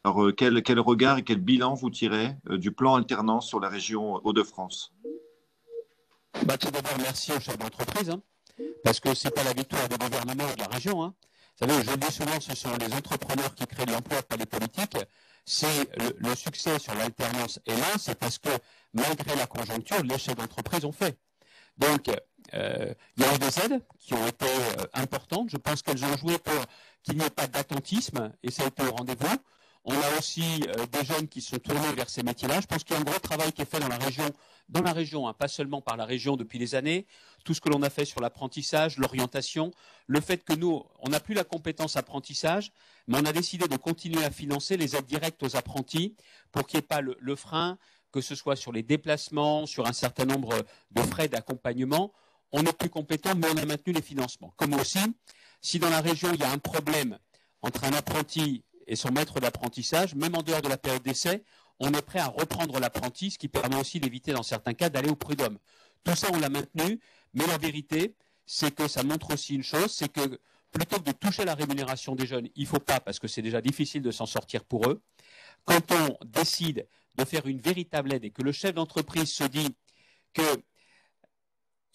Alors, quel regard et quel bilan vous tirez du plan alternance sur la région Hauts-de-France? Tout d'abord, merci aux chefs d'entreprise, hein, parce que ce n'est pas la victoire du gouvernement ou de la région. Hein. Vous savez, je le dis souvent, ce sont les entrepreneurs qui créent de l'emploi, pas les politiques. C'est le succès sur l'alternance. Et là, c'est parce que, malgré la conjoncture, les chefs d'entreprise ont fait. Donc, il y a eu des aides qui ont été importantes. Je pense qu'elles ont joué pour qu'il n'y ait pas d'attentisme, et ça a été au rendez-vous. On a aussi des jeunes qui sont tournés vers ces métiers-là. Je pense qu'il y a un gros travail qui est fait dans la région, hein, pas seulement par la région depuis des années. tout ce que l'on a fait sur l'apprentissage, l'orientation, le fait que nous, on n'a plus la compétence apprentissage, mais on a décidé de continuer à financer les aides directes aux apprentis pour qu'il n'y ait pas le frein, que ce soit sur les déplacements, sur un certain nombre de frais d'accompagnement. On n'est plus compétent, mais on a maintenu les financements. Comme aussi, si dans la région, il y a un problème entre un apprenti et son maître d'apprentissage, même en dehors de la période d'essai, on est prêt à reprendre l'apprenti, ce qui permet aussi d'éviter, dans certains cas, d'aller au prud'homme. Tout ça, on l'a maintenu, mais la vérité, c'est que ça montre aussi une chose, c'est que plutôt que de toucher la rémunération des jeunes, il ne faut pas, parce que c'est déjà difficile de s'en sortir pour eux. Quand on décide de faire une véritable aide et que le chef d'entreprise se dit qu'il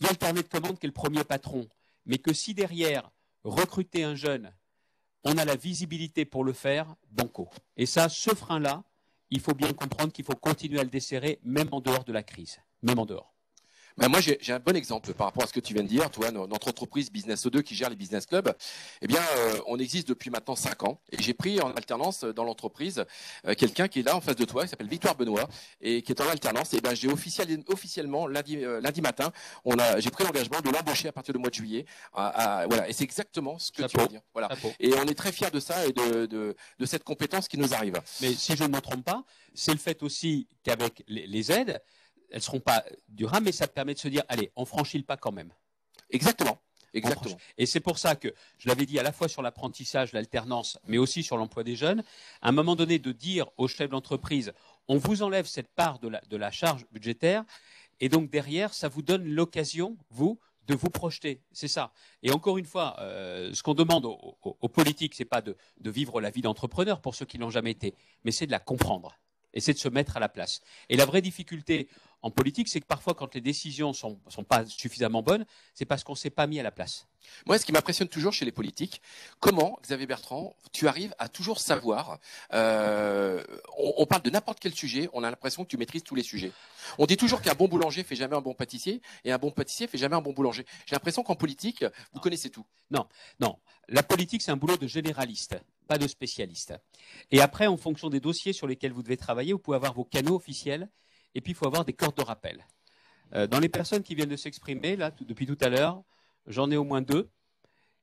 y a le carnet de commande qui est le premier patron, mais que si derrière, recruter un jeune, on a la visibilité pour le faire, banco. Et ça, ce frein-là, il faut bien comprendre qu'il faut continuer à le desserrer, même en dehors de la crise, même en dehors. Ben moi, j'ai un bon exemple par rapport à ce que tu viens de dire. Toi, notre entreprise Business O2 qui gère les business clubs, eh bien, on existe depuis maintenant 5 ans. Et j'ai pris en alternance dans l'entreprise quelqu'un qui est là en face de toi, qui s'appelle Victoire Benoît, et qui est en alternance. Et ben, j'ai officiellement lundi matin, j'ai pris l'engagement de l'embaucher à partir du mois de juillet. Voilà. Et c'est exactement ce que tu veux dire. Voilà. Et on est très fiers de ça et de cette compétence qui nous arrive. Mais si je ne me trompe pas, c'est le fait aussi qu'avec les aides, elles ne seront pas durables, mais ça permet de se dire, allez, on franchit le pas quand même. Exactement. Exactement. Et c'est pour ça que, je l'avais dit à la fois sur l'apprentissage, l'alternance, mais aussi sur l'emploi des jeunes, à un moment donné de dire aux chefs d'entreprise, on vous enlève cette part de la charge budgétaire, et donc derrière, ça vous donne l'occasion, vous, de vous projeter. C'est ça. Et encore une fois, ce qu'on demande aux politiques, ce n'est pas de vivre la vie d'entrepreneur pour ceux qui ne l'ont jamais été, mais c'est de la comprendre. Et c'est de se mettre à la place. Et la vraie difficulté en politique, c'est que parfois, quand les décisions sont pas suffisamment bonnes, c'est parce qu'on ne s'est pas mis à la place. Moi, ce qui m'impressionne toujours chez les politiques, comment, Xavier Bertrand, tu arrives à toujours savoir, on parle de n'importe quel sujet, on a l'impression que tu maîtrises tous les sujets. On dit toujours qu'un bon boulanger fait jamais un bon pâtissier, et un bon pâtissier fait jamais un bon boulanger. J'ai l'impression qu'en politique, vous connaissez tout. Non. La politique, c'est un boulot de généraliste, pas de spécialiste. Et après, en fonction des dossiers sur lesquels vous devez travailler, vous pouvez avoir vos canaux officiels, et puis il faut avoir des cordes de rappel. Dans les personnes qui viennent de s'exprimer, là, depuis tout à l'heure, j'en ai au moins 2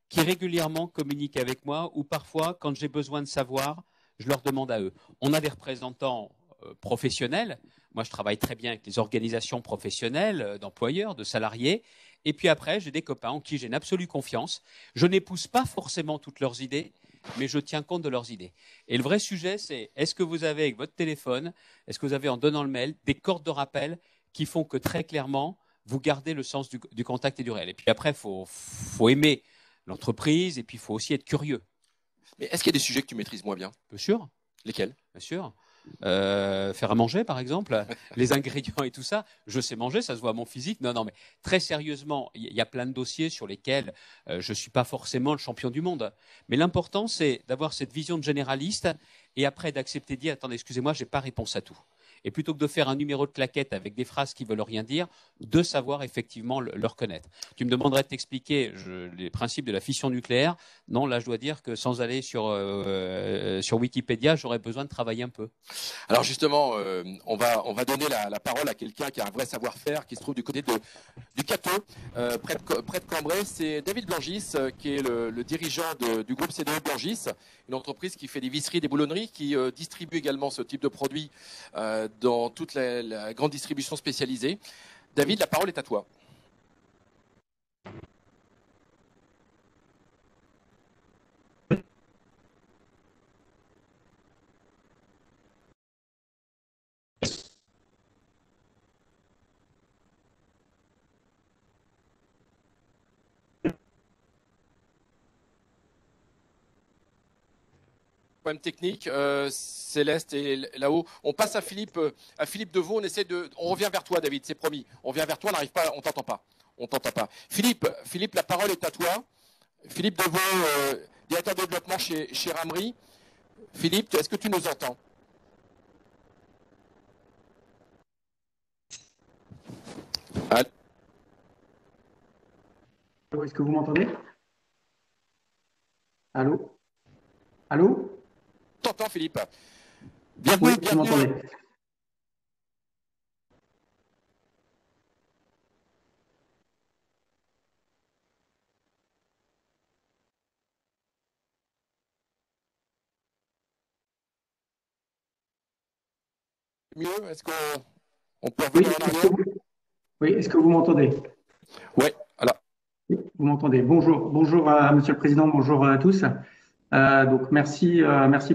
qui régulièrement communiquent avec moi, ou parfois, quand j'ai besoin de savoir, je leur demande à eux. On a des représentants professionnels. Moi, je travaille très bien avec les organisations professionnelles d'employeurs, de salariés. Et puis après, j'ai des copains en qui j'ai une absolue confiance. Je n'épouse pas forcément toutes leurs idées, mais je tiens compte de leurs idées. Et le vrai sujet, c'est est-ce que vous avez avec votre téléphone, est-ce que vous avez en donnant le mail, des cordes de rappel qui font que très clairement, vous gardez le sens du contact et du réel. Et puis après, il faut aimer l'entreprise et puis il faut aussi être curieux. Mais est-ce qu'il y a des sujets que tu maîtrises moins bien? Bien sûr. Lesquels? Bien sûr. Faire à manger, par exemple, les ingrédients et tout ça. Je sais manger, ça se voit à mon physique. Non, mais très sérieusement, il y a plein de dossiers sur lesquels je ne suis pas forcément le champion du monde. Mais l'important, c'est d'avoir cette vision de généraliste et après d'accepter de dire, attendez, excusez-moi, je n'ai pas réponse à tout. Et plutôt que de faire un numéro de claquette avec des phrases qui ne veulent rien dire, de savoir effectivement le reconnaître. Tu me demanderais de t'expliquer les principes de la fission nucléaire. Non, là, je dois dire que sans aller sur Wikipédia, j'aurais besoin de travailler un peu. Alors justement, on va donner la parole à quelqu'un qui a un vrai savoir-faire, qui se trouve du côté du Cateau, près de Cambrai. C'est David Blangis, qui est le dirigeant du groupe CDE Blangis, une entreprise qui fait des visseries, des boulonneries, qui distribue également ce type de produits dans toute la grande distribution spécialisée. David, la parole est à toi. Problème technique, Céleste est là-haut. On passe à Philippe Devaux. On revient vers toi, David, c'est promis. On vient vers toi, on n'arrive pas, on t'entend pas. On t'entend pas. Philippe, la parole est à toi. Philippe Devaux, directeur de développement chez Ramery. Philippe, est-ce que tu nous entends? Allô, est-ce que vous m'entendez? Allô? Allô? T'entends, Philippe? Bienvenue, oui, bienvenue. Vous m'entendez? mieux? Est-ce qu'on peut Oui, revenir en arrière? oui, est-ce que vous m'entendez? Oui, alors. Vous m'entendez. Bonjour, bonjour à Monsieur le Président, bonjour à tous. Donc merci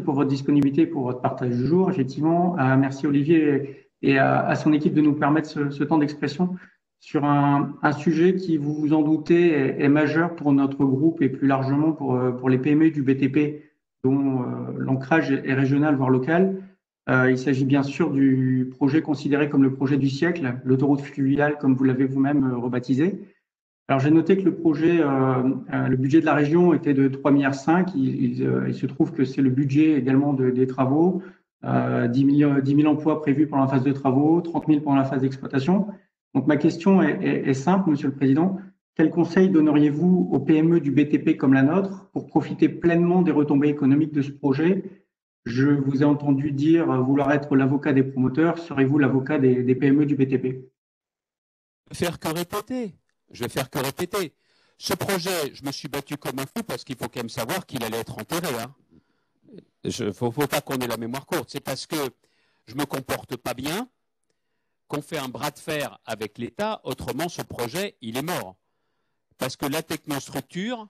pour votre disponibilité, pour votre partage du jour, effectivement. Merci Olivier et à son équipe de nous permettre ce temps d'expression sur un sujet qui, vous vous en doutez, est majeur pour notre groupe et plus largement pour les PME du BTP, dont l'ancrage est régional, voire local. Il s'agit bien sûr du projet considéré comme le projet du siècle, l'autoroute fluviale, comme vous l'avez vous-même rebaptisé. Alors, j'ai noté que le projet, le budget de la région était de 3,5 milliards. Il se trouve que c'est le budget également des travaux, 10 000 emplois prévus pendant la phase de travaux, 30 000 pendant la phase d'exploitation. Donc, ma question est simple, Monsieur le Président. Quel conseil donneriez-vous aux PME du BTP comme la nôtre pour profiter pleinement des retombées économiques de ce projet? Je vous ai entendu dire vouloir être l'avocat des promoteurs. Serez-vous l'avocat des PME du BTP? Faire que répéter. Je vais faire que répéter. Ce projet, je me suis battu comme un fou parce qu'il faut quand même savoir qu'il allait être enterré. Il ne faut pas qu'on ait la mémoire courte. C'est parce que je ne me comporte pas bien qu'on fait un bras de fer avec l'État. Autrement, ce projet, il est mort. Parce que la technostructure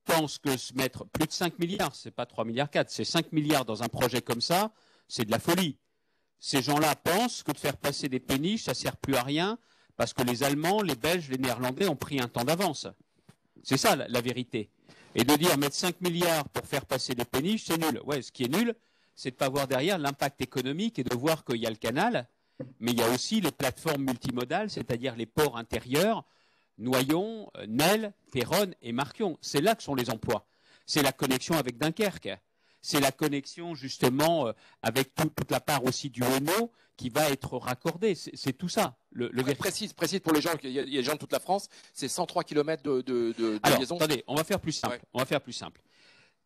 pense que se mettre plus de 5 milliards, ce n'est pas 3,4 milliards, c'est 5 milliards dans un projet comme ça, c'est de la folie. Ces gens-là pensent que de faire passer des péniches, ça ne sert plus à rien. Parce que les Allemands, les Belges, les Néerlandais ont pris un temps d'avance. C'est ça la vérité. Et de dire mettre 5 milliards pour faire passer des péniches, c'est nul. Ouais, ce qui est nul, c'est de ne pas voir derrière l'impact économique et de voir qu'il y a le canal, mais il y a aussi les plateformes multimodales, c'est-à-dire les ports intérieurs, Noyon, Nesle, Péronne et Marquion. C'est là que sont les emplois. C'est la connexion avec Dunkerque. C'est la connexion justement avec toute la part aussi du Hainaut qui va être raccordée. C'est tout ça. Précise pour les gens, il y a des gens de toute la France, c'est 103 km de Alors, liaison. Attendez, on va faire plus simple. Ouais. On va faire plus simple.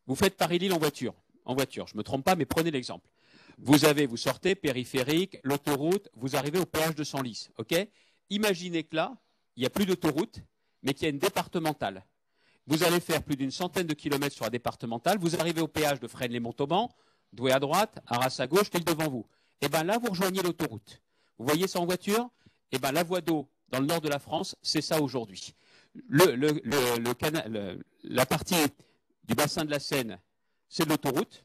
Vous faites Paris-Lille en voiture. Je ne me trompe pas, mais prenez l'exemple. Vous sortez périphérique, l'autoroute, vous arrivez au péage de Senlis. Okay, imaginez que là, il n'y a plus d'autoroute, mais qu'il y a une départementale. Vous allez faire plus d'une centaine de kilomètres sur la départementale. Vous arrivez au péage de Fresnes-les-Montauban, Douai à droite, Arras à gauche, quel devant vous. Et bien là, vous rejoignez l'autoroute. Vous voyez ça en voiture? Et bien la voie d'eau dans le nord de la France, c'est ça aujourd'hui. La partie du bassin de la Seine, c'est de l'autoroute.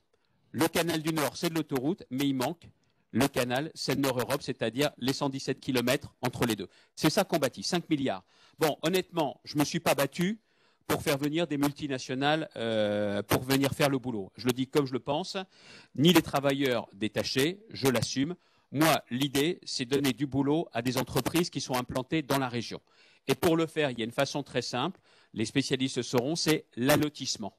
Le canal du Nord, c'est de l'autoroute, mais il manque le canal Seine-Nord-Europe, c'est-à-dire les 117 km entre les deux. C'est ça qu'on bâtit, 5 milliards. Bon, honnêtement, je ne me suis pas battu pour faire venir des multinationales pour venir faire le boulot. Je le dis comme je le pense, ni les travailleurs détachés, je l'assume. Moi, l'idée, c'est de donner du boulot à des entreprises qui sont implantées dans la région. Et pour le faire, il y a une façon très simple, les spécialistes sauront, c'est l'allotissement.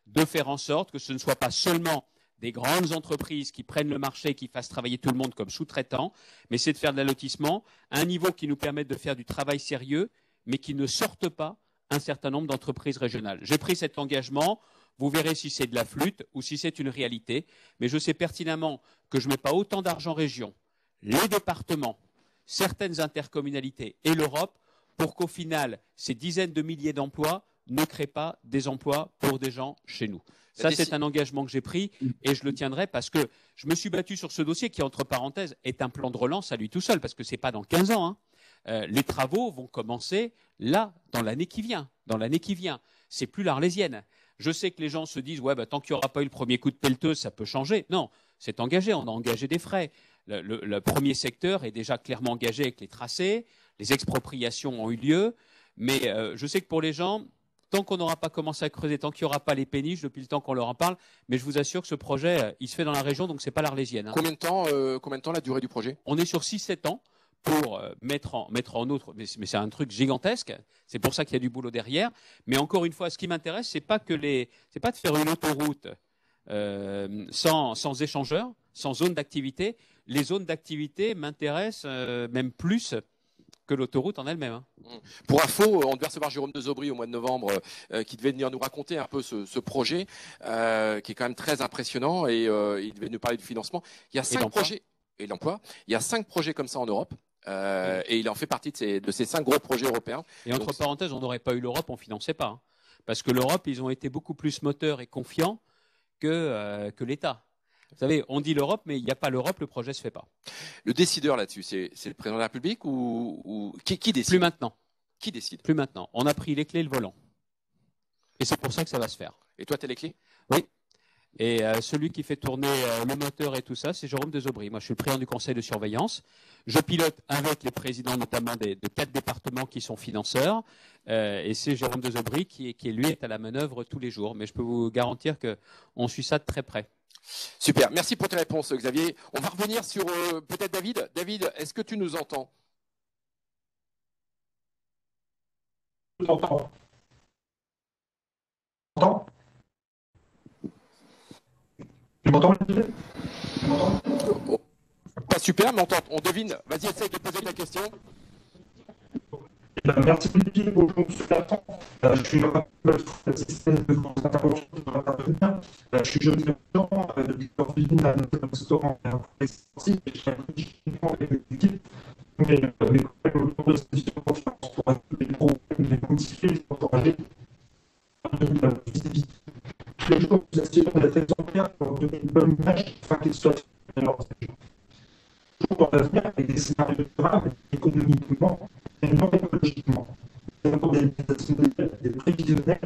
De faire en sorte que ce ne soit pas seulement des grandes entreprises qui prennent le marché, qui fassent travailler tout le monde comme sous-traitants, mais c'est de faire de l'allotissement à un niveau qui nous permette de faire du travail sérieux, mais qui ne sorte pas un certain nombre d'entreprises régionales. J'ai pris cet engagement, vous verrez si c'est de la flûte ou si c'est une réalité, mais je sais pertinemment que je ne mets pas autant d'argent région, les départements, certaines intercommunalités et l'Europe, pour qu'au final, ces dizaines de milliers d'emplois ne créent pas des emplois pour des gens chez nous. Ça, c'est un engagement que j'ai pris et je le tiendrai parce que je me suis battu sur ce dossier qui, entre parenthèses, est un plan de relance à lui tout seul, parce que ce n'est pas dans 15 ans. Les travaux vont commencer là, dans l'année qui vient. C'est plus l'Arlésienne. Je sais que les gens se disent, ouais, bah, tant qu'il n'y aura pas eu le premier coup de pelleteuse, ça peut changer. Non, c'est engagé, on a engagé des frais. Le premier secteur est déjà clairement engagé avec les tracés, les expropriations ont eu lieu, mais je sais que pour les gens, tant qu'on n'aura pas commencé à creuser, tant qu'il n'y aura pas les péniches, depuis le temps qu'on leur en parle, mais je vous assure que ce projet, il se fait dans la région, donc ce n'est pas l'Arlésienne. Combien de temps la durée du projet? On est sur 6-7 ans pour mettre en outre, mais c'est un truc gigantesque, c'est pour ça qu'il y a du boulot derrière, mais encore une fois, ce qui m'intéresse, c'est pas de faire une autoroute sans échangeurs, sans zone d'activité. Les zones d'activité m'intéressent même plus que l'autoroute en elle-même. Pour info, on devait recevoir Jérôme Dezobry au mois de novembre, qui devait venir nous raconter un peu ce projet, qui est quand même très impressionnant, et il devait nous parler du financement. Il y a 5 projets et l'emploi. Il y a 5 projets comme ça en Europe, et il en fait partie de ces 5 gros projets européens. Et entre parenthèses, on n'aurait pas eu l'Europe, on ne finançait pas. Parce que l'Europe, ils ont été beaucoup plus moteurs et confiants que l'État. Vous savez, on dit l'Europe, mais il n'y a pas l'Europe, le projet ne se fait pas. Le décideur là-dessus, c'est le président de la République ou qui décide? Plus maintenant. Qui décide? Plus maintenant. On a pris les clés et le volant. Et c'est pour ça que ça va se faire. Et toi, tu as les clés? Oui. Et celui qui fait tourner le moteur et tout ça, c'est Jérôme Desaubry. Moi, je suis le président du conseil de surveillance. Je pilote avec les présidents notamment de 4 départements qui sont financeurs. Et c'est Jérôme Desaubry qui lui, est à la manœuvre tous les jours. Mais je peux vous garantir qu'on suit ça de très près. Super. Merci pour tes réponses, Xavier. On va revenir sur peut-être David. David, est-ce que tu nous entends? Je vous entends. Tu m'entends? Pas super, mais on devine. Vas-y, essaye de poser ta question. Merci Olivier, bonjour M. Bertrand. Je suis le système de vos interventions de la partenaire. Je suis jeune étudiant depuis l'origine à notre restaurant et je suis un peu équipe. Mais les collègues autour de cette vision de confiance pour les problèmes, les modifier, les encourager. Tous les jours, vous assurez d'être exemplaire pour donner une bonne image afin qu'ils soient toujours dans l'avenir avec des scénarios durables, économiquement et non écologiquement. C'est encore des prévisionnels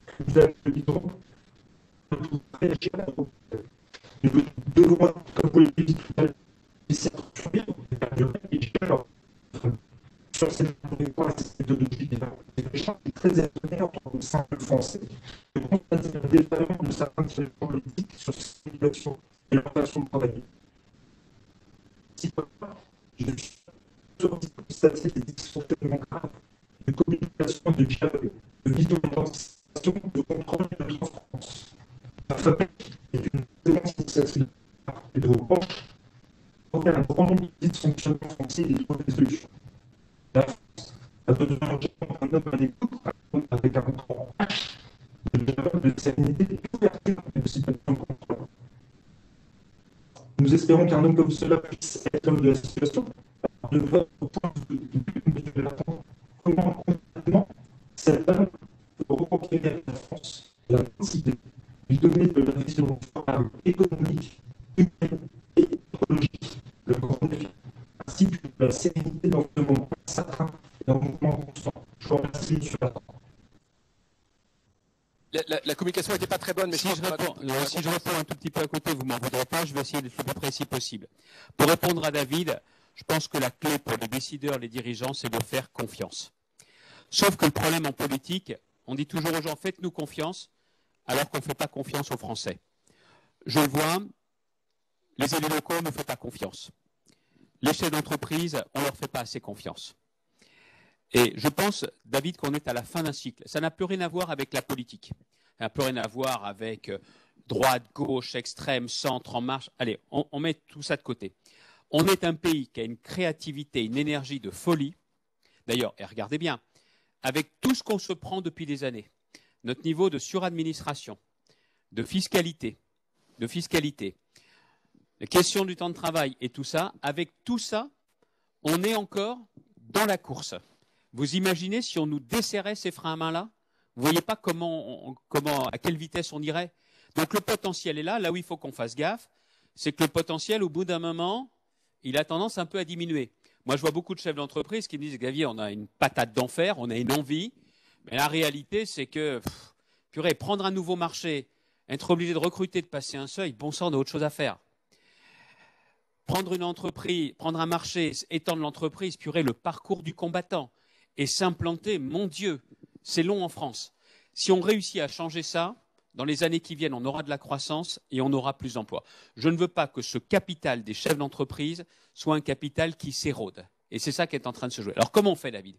que vous avez besoin pour réagir à vos problèmes. Nous devons, comme vous l'avez dit tout à l'heure, essayer de construire des périodes et sur cette méthodologie des échanges très étonnés entre le simple français. Je constate le développement de certains dirigeants politiques sur cette situation et leur façon de travailler. Si je suis sûr de constater des dysfonctionnements graves de communication, de dialogue, de visualisation, de contrôle et de transparence. La fabrique est une excellente initiative et de revanche, on a un grand nombre de dysfonctionnements français et des solutions. La France a besoin urgemment d'un homme à l'écoute, avec un contrôle de dialogue, de sérénité, d'ouverture et de situation de contrôle. Nous espérons qu'un homme comme cela puisse être l'homme de la situation. De votre point de vue de la France, comment concrètement cet homme peut reconquérir la France, la cité, lui donner de la vision favorable économique, humaine et écologique, le grand défi, ainsi que de la sérénité dans ce moment certain et en mouvement constant. Je vous remercie, M. Bertrand. La communication n'était pas très bonne, mais si je réponds un tout petit peu à côté, vous ne m'en voudrez pas, je vais essayer d'être le plus précis possible. Pour répondre à David, je pense que la clé pour les décideurs, les dirigeants, c'est de faire confiance. Sauf que le problème en politique, on dit toujours aux gens, faites-nous confiance, alors qu'on ne fait pas confiance aux Français. Je le vois, les élus locaux ne font pas confiance. Les chefs d'entreprise, on ne leur fait pas assez confiance. Et je pense, David, qu'on est à la fin d'un cycle. Ça n'a plus rien à voir avec la politique. Ça n'a plus rien à voir avec droite, gauche, extrême, centre, en marche. Allez, on met tout ça de côté. On est un pays qui a une créativité, une énergie de folie. D'ailleurs, et regardez bien, avec tout ce qu'on se prend depuis des années, notre niveau de suradministration, de fiscalité, la question du temps de travail et tout ça, avec tout ça, on est encore dans la course. Vous imaginez si on nous desserrait ces freins à main-là? Vous ne voyez pas à quelle vitesse on irait? Donc le potentiel est là. Là où il faut qu'on fasse gaffe, c'est que le potentiel, au bout d'un moment, il a tendance un peu à diminuer. Moi, je vois beaucoup de chefs d'entreprise qui me disent, Xavier, on a une patate d'enfer, on a une envie. Mais la réalité, c'est que, purée, prendre un nouveau marché, être obligé de recruter, de passer un seuil, bon sang, on a autre chose à faire. Prendre une entreprise, prendre un marché, étendre l'entreprise, purée, le parcours du combattant. Et s'implanter, mon Dieu, c'est long en France. Si on réussit à changer ça, dans les années qui viennent, on aura de la croissance et on aura plus d'emplois. Je ne veux pas que ce capital des chefs d'entreprise soit un capital qui s'érode. Et c'est ça qui est en train de se jouer. Alors comment on fait, David?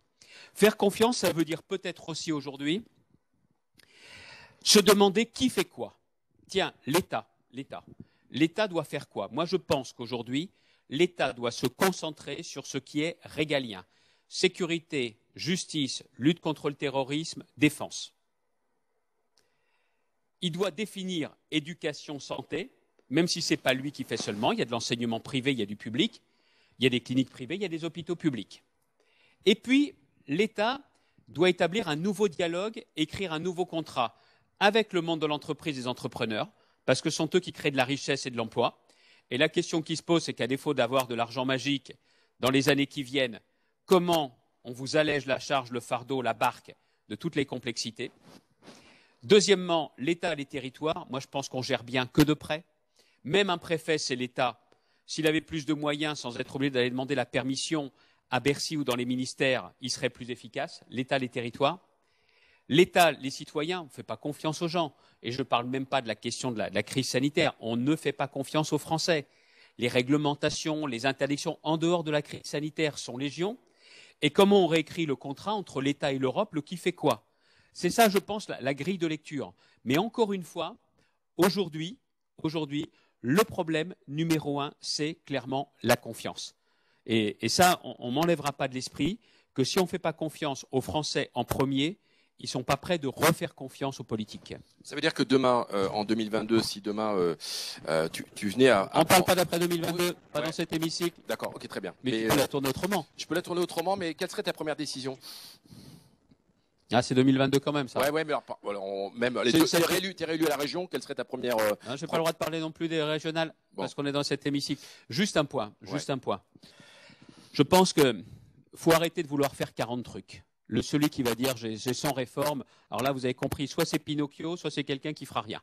Faire confiance, ça veut dire peut-être aussi aujourd'hui se demander qui fait quoi. Tiens, l'État. L'État doit faire quoi? Moi, je pense qu'aujourd'hui, l'État doit se concentrer sur ce qui est régalien. Sécurité, justice, lutte contre le terrorisme, défense. Il doit définir éducation, santé, même si ce n'est pas lui qui fait seulement. Il y a de l'enseignement privé, il y a du public, il y a des cliniques privées, il y a des hôpitaux publics. Et puis, l'État doit établir un nouveau dialogue, écrire un nouveau contrat avec le monde de l'entreprise et des entrepreneurs, parce que ce sont eux qui créent de la richesse et de l'emploi. Et la question qui se pose, c'est qu'à défaut d'avoir de l'argent magique dans les années qui viennent, comment on vous allège la charge, le fardeau, la barque de toutes les complexités. Deuxièmement, l'État et les territoires. Moi, je pense qu'on gère bien que de près. Même un préfet, c'est l'État. S'il avait plus de moyens, sans être obligé d'aller demander la permission à Bercy ou dans les ministères, il serait plus efficace. L'État, les territoires. L'État, les citoyens, on ne fait pas confiance aux gens. Et je ne parle même pas de la question de la crise sanitaire. On ne fait pas confiance aux Français. Les réglementations, les interdictions en dehors de la crise sanitaire sont légion. Et comment on réécrit le contrat entre l'État et l'Europe, le qui fait quoi? C'est ça, je pense, la grille de lecture. Mais encore une fois, aujourd'hui, le problème numéro 1, c'est clairement la confiance. Et ça, on ne m'enlèvera pas de l'esprit que si on ne fait pas confiance aux Français en premier, ils ne sont pas prêts de refaire confiance aux politiques. Ça veut dire que demain, en 2022, si demain tu venais à... On ne parle pas d'après 2022, pas dans cet hémicycle. D'accord, ok, très bien. Mais tu peux la tourner autrement. Je peux la tourner autrement, mais quelle serait ta première décision? Ah, c'est 2022 quand même, ça. Ouais, mais alors, même t'es réélu à la région, quelle serait ta première... Je n'ai pas le droit de parler non plus des régionales, parce qu'on est dans cet hémicycle. Juste un point. Je pense qu'il faut arrêter de vouloir faire 40 trucs. Celui qui va dire j'ai 100 réformes, alors là vous avez compris, soit c'est Pinocchio, soit c'est quelqu'un qui fera rien.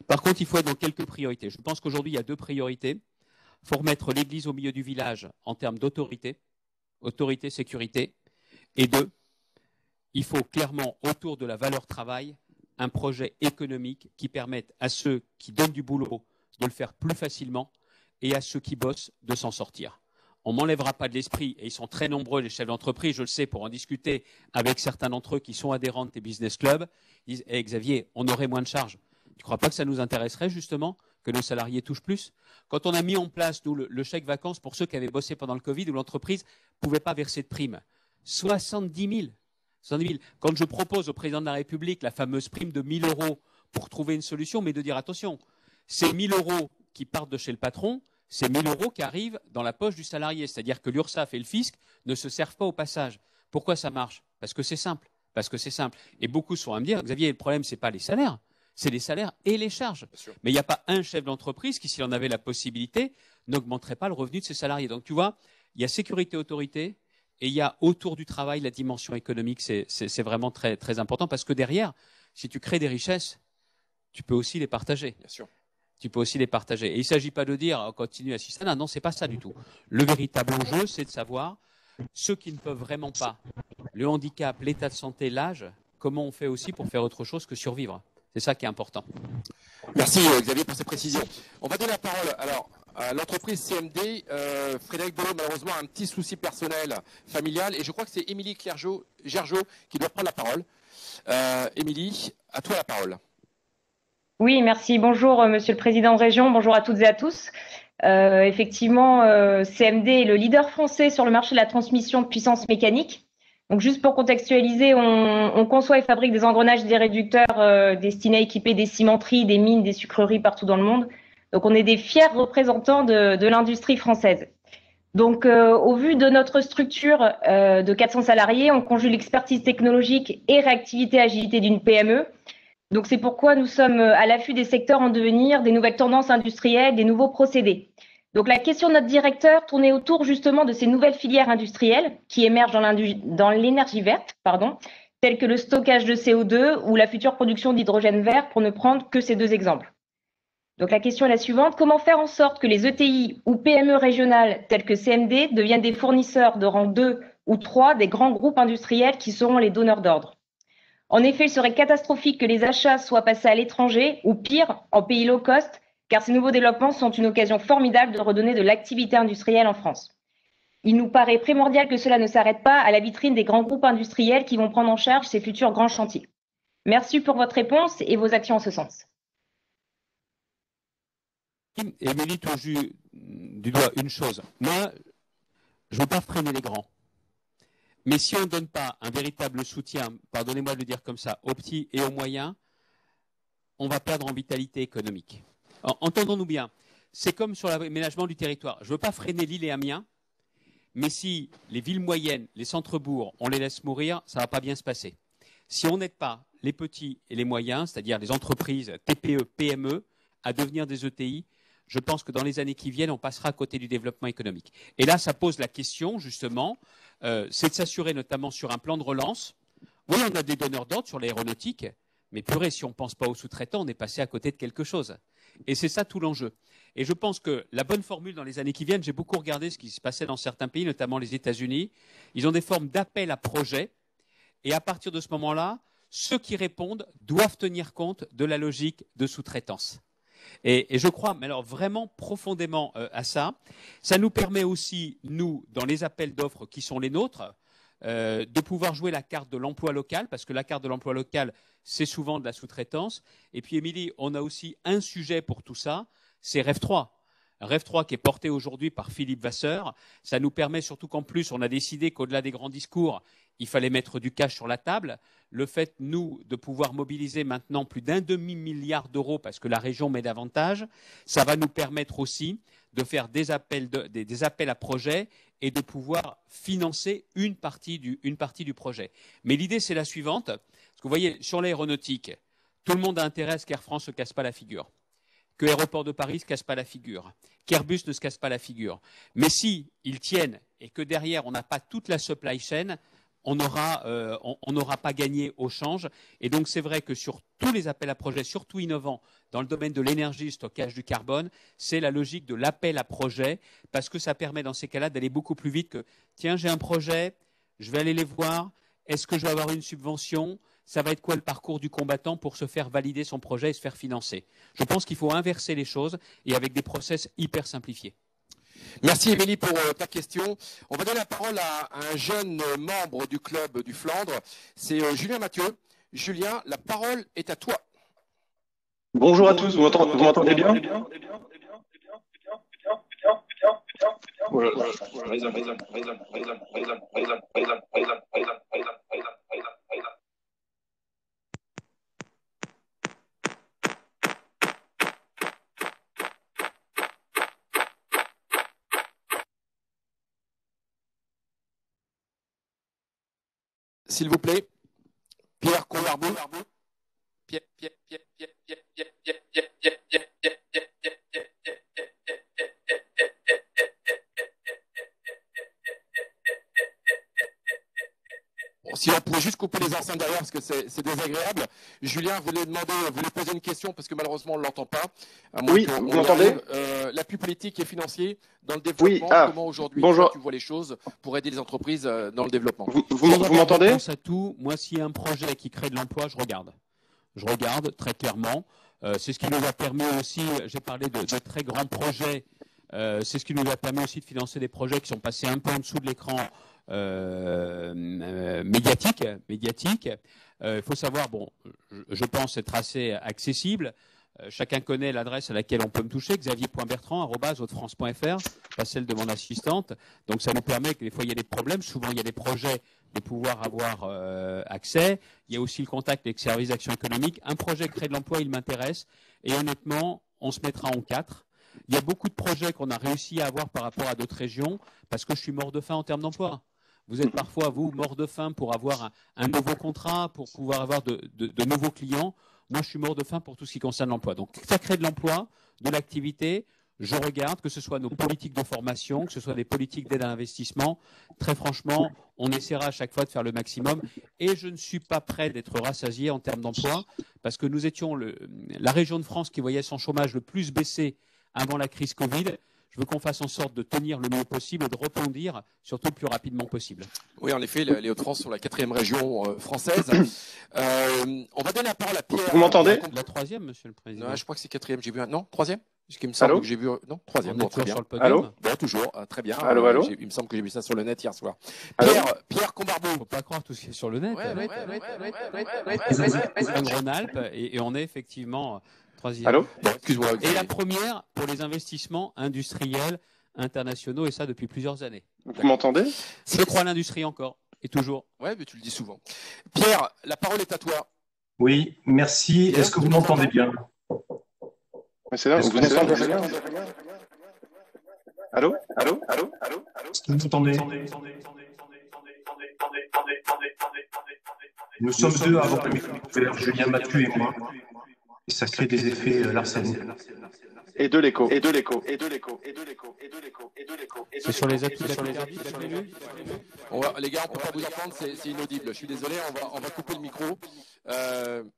Par contre, il faut être dans quelques priorités. Je pense qu'aujourd'hui il y a 2 priorités. Il faut remettre l'église au milieu du village en termes d'autorité, sécurité. Et 2, il faut clairement autour de la valeur travail un projet économique qui permette à ceux qui donnent du boulot de le faire plus facilement et à ceux qui bossent de s'en sortir. On ne m'enlèvera pas de l'esprit, et ils sont très nombreux, les chefs d'entreprise, je le sais, pour en discuter avec certains d'entre eux qui sont adhérents de tes business clubs. Ils disent hey, Xavier, on aurait moins de charges. Tu ne crois pas que ça nous intéresserait justement que nos salariés touchent plus? Quand on a mis en place nous, le chèque vacances pour ceux qui avaient bossé pendant le Covid, où l'entreprise ne pouvait pas verser de prime, 70 000. Quand je propose au président de la République la fameuse prime de 1 000 € pour trouver une solution, mais de dire attention, ces 1 000 € qui partent de chez le patron, c'est 1 000 € qui arrivent dans la poche du salarié. C'est-à-dire que l'URSSAF et le fisc ne se servent pas au passage. Pourquoi ça marche? Parce que c'est simple. Et beaucoup sont à me dire, Xavier, le problème, ce n'est pas les salaires, c'est les salaires et les charges. Mais il n'y a pas un chef d'entreprise qui, s'il en avait la possibilité, n'augmenterait pas le revenu de ses salariés. Donc tu vois, il y a sécurité, autorité, et il y a autour du travail la dimension économique. C'est vraiment très, très important parce que derrière, si tu crées des richesses, tu peux aussi les partager. Bien sûr. Tu peux aussi les partager. Et il ne s'agit pas de dire on continue à assister. Non, ce n'est pas ça du tout. Le véritable enjeu, c'est de savoir ceux qui ne peuvent vraiment pas, le handicap, l'état de santé, l'âge, comment on fait aussi pour faire autre chose que survivre. C'est ça qui est important. Merci Xavier pour ces précisions. On va donner la parole alors à l'entreprise CMD. Frédéric Bollot, malheureusement, a un petit souci personnel, familial, et je crois que c'est Émilie Gergeau qui doit prendre la parole. Émilie, à toi la parole. Oui, merci. Bonjour, Monsieur le Président de Région. Bonjour à toutes et à tous. Effectivement, CMD est le leader français sur le marché de la transmission de puissance mécanique. Donc, juste pour contextualiser, on conçoit et fabrique des engrenages et des réducteurs destinés à équiper des cimenteries, des mines, des sucreries partout dans le monde. Donc, on est des fiers représentants de l'industrie française. Donc, au vu de notre structure de 400 salariés, on conjugue l'expertise technologique et réactivité, agilité d'une PME. Donc, c'est pourquoi nous sommes à l'affût des secteurs en devenir, des nouvelles tendances industrielles, des nouveaux procédés. Donc, la question de notre directeur tournait autour justement de ces nouvelles filières industrielles qui émergent dans l'énergie verte, telles que le stockage de CO2 ou la future production d'hydrogène vert, pour ne prendre que ces 2 exemples. Donc, la question est la suivante. Comment faire en sorte que les ETI ou PME régionales telles que CMD deviennent des fournisseurs de rang 2 ou 3 des grands groupes industriels qui seront les donneurs d'ordre? En effet, il serait catastrophique que les achats soient passés à l'étranger ou pire, en pays low cost, car ces nouveaux développements sont une occasion formidable de redonner de l'activité industrielle en France. Il nous paraît primordial que cela ne s'arrête pas à la vitrine des grands groupes industriels qui vont prendre en charge ces futurs grands chantiers. Merci pour votre réponse et vos actions en ce sens. Émilie touche du doigt une chose. Moi, je ne veux pas freiner les grands. Mais si on ne donne pas un véritable soutien, pardonnez-moi de le dire comme ça, aux petits et aux moyens, on va perdre en vitalité économique. Entendons-nous bien, c'est comme sur l'aménagement du territoire. Je ne veux pas freiner Lille et Amiens, mais si les villes moyennes, les centres-bourgs, on les laisse mourir, ça ne va pas bien se passer. Si on n'aide pas les petits et les moyens, c'est-à-dire les entreprises TPE, PME, à devenir des ETI, je pense que dans les années qui viennent, on passera à côté du développement économique. Et là, ça pose la question, justement, c'est de s'assurer notamment sur un plan de relance. Oui, on a des donneurs d'ordre sur l'aéronautique, mais purée, si on ne pense pas aux sous-traitants, on est passé à côté de quelque chose. Et c'est ça tout l'enjeu. Et je pense que la bonne formule dans les années qui viennent, j'ai beaucoup regardé ce qui se passait dans certains pays, notamment les États-Unis, ils ont des formes d'appel à projet. Et à partir de ce moment-là, ceux qui répondent doivent tenir compte de la logique de sous-traitance. Et je crois, mais alors vraiment profondément à ça. Ça nous permet aussi, nous, dans les appels d'offres qui sont les nôtres, de pouvoir jouer la carte de l'emploi local, parce que la carte de l'emploi local, c'est souvent de la sous-traitance. Et puis, Émilie, on a aussi un sujet pour tout ça, c'est REV 3. REV 3 qui est porté aujourd'hui par Philippe Vasseur. Ça nous permet surtout qu'en plus, on a décidé qu'au-delà des grands discours, il fallait mettre du cash sur la table. Le fait, nous, de pouvoir mobiliser maintenant plus d'1 demi-milliard d'euros parce que la région met davantage, ça va nous permettre aussi de faire des appels à projets et de pouvoir financer une partie du projet. Mais l'idée, c'est la suivante. Parce que vous voyez, sur l'aéronautique, tout le monde a intérêt à ce qu'Air France ne se casse pas la figure, que Aéroport de Paris ne se casse pas la figure, qu'Airbus ne se casse pas la figure. Mais si ils tiennent et que derrière, on n'a pas toute la supply chain, on n'aura pas gagné au change. Et donc, c'est vrai que sur tous les appels à projets, surtout innovants, dans le domaine de l'énergie, stockage du carbone, c'est la logique de l'appel à projet, parce que ça permet dans ces cas-là d'aller beaucoup plus vite que « tiens, j'ai un projet, je vais aller les voir, est-ce que je vais avoir une subvention ? Ça va être quoi le parcours du combattant pour se faire valider son projet et se faire financer ?» Je pense qu'il faut inverser les choses et avec des process hyper simplifiés. Merci Émilie pour ta question. On va donner la parole à un jeune membre du club du Flandre, c'est Julien Mathieu. Julien, la parole est à toi. Bonjour à tous, vous m'entendez bien? S'il vous plaît, Pierre Combarbou. Si on pouvait juste couper les enceintes derrière parce que c'est désagréable. Julien voulait poser une question parce que malheureusement on ne l'entend pas. Oui, vous m'entendez? L'appui politique et financier dans le développement, comment aujourd'hui tu vois les choses pour aider les entreprises dans le développement? Vous m'entendez? À tout. Moi, s'il y a un projet qui crée de l'emploi, je regarde. Je regarde très clairement. C'est ce qui nous a permis aussi, j'ai parlé de très grands projets, c'est ce qui nous a permis aussi de financer des projets qui sont passés un peu en dessous de l'écran médiatique. Il faut savoir, bon, je pense être assez accessible. Chacun connaît l'adresse à laquelle on peut me toucher, xavier.bertrand@hautefrance.fr, pas celle de mon assistante. Donc ça nous permet que des fois il y a des problèmes, souvent il y a des projets, de pouvoir avoir accès. Il y a aussi le contact avec les services d'action économique. Un projet crée de l'emploi, il m'intéresse. Et honnêtement, on se mettra en quatre. Il y a beaucoup de projets qu'on a réussi à avoir par rapport à d'autres régions parce que je suis mort de faim en termes d'emploi. Vous êtes parfois, vous, mort de faim pour avoir un nouveau contrat, pour pouvoir avoir de nouveaux clients. Moi, je suis mort de faim pour tout ce qui concerne l'emploi. Donc, ça crée de l'emploi, de l'activité. Je regarde, que ce soit nos politiques de formation, que ce soit des politiques d'aide à l'investissement. Très franchement, on essaiera à chaque fois de faire le maximum. Et je ne suis pas prêt d'être rassasié en termes d'emploi parce que nous étions la région de France qui voyait son chômage le plus baisser avant la crise Covid. Je veux qu'on fasse en sorte de tenir le mieux possible et de rebondir surtout le plus rapidement possible. Oui, en effet, les Hauts-de-France sont la 4e région française. On va donner la parole à Pierre. Vous m'entendez? La 3e, monsieur le président. Non, je crois que c'est 4e. J'ai vu un... Non, 3e? Ce qui me semble que j'ai vu... Non, 3e. Bon, très bien. Sur le podium. Allô? Bon, toujours. Très bien. Allô? Il me semble que j'ai vu ça sur le net hier soir. Pierre Combarbou. Il ne faut pas croire tout ce qui est sur le net. Rhône-Alpes et on est effectivement... 3e. Allô? Bon, excuse-moi. Et la première pour les investissements industriels internationaux, et ça depuis plusieurs années. Vous m'entendez? Je crois à l'industrie encore, et toujours. Oui, mais tu le dis souvent. Pierre, la parole est à toi. Oui, merci. Est-ce que vous m'entendez bien? C'est là, vous m'entendez bien? Allô? Est-ce que vous m'entendez? Nous sommes deux à avoir le micro ouvert, Julien Mathieu et moi. Et ça crée des effets Larsen. Et de l'écho. C'est sur les atouts de la Picardie. Les gars, on ne peut pas vous entendre, c'est inaudible. Je suis désolé, on va couper le micro.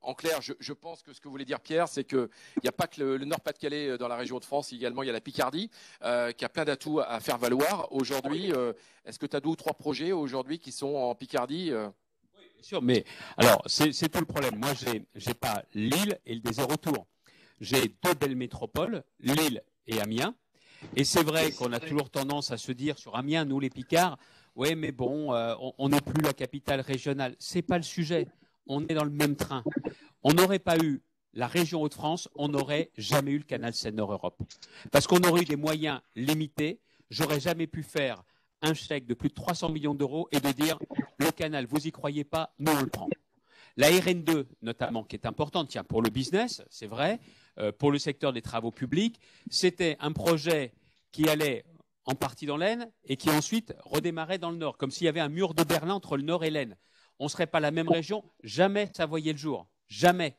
En clair, je pense que ce que voulait dire Pierre, c'est qu'il n'y a pas que le Nord-Pas-de-Calais dans la région de France, également il y a la Picardie qui a plein d'atouts à faire valoir. Aujourd'hui, est-ce que tu as 2 ou 3 projets aujourd'hui qui sont en Picardie Oui, bien sûr, mais alors c'est tout le problème. Moi, j'ai pas Lille et le désert autour. J'ai 2 belles métropoles, Lille et Amiens. Et c'est vrai qu'on a toujours tendance à se dire sur Amiens, nous les Picards, ouais, mais bon, on n'est plus la capitale régionale. C'est pas le sujet. On est dans le même train. On n'aurait pas eu la région Hauts-de-France, on n'aurait jamais eu le canal Seine-Nord-Europe. Parce qu'on aurait eu des moyens limités. J'aurais jamais pu faire un chèque de plus de 300 millions d'euros et de dire le canal, vous y croyez pas, nous on le prend. La RN2 notamment, qui est importante, tiens, pour le business, c'est vrai, pour le secteur des travaux publics, c'était un projet qui allait en partie dans l'Aisne et qui ensuite redémarrait dans le Nord, comme s'il y avait un mur de Berlin entre le Nord et l'Aisne. On ne serait pas la même région, jamais ça voyait le jour, jamais.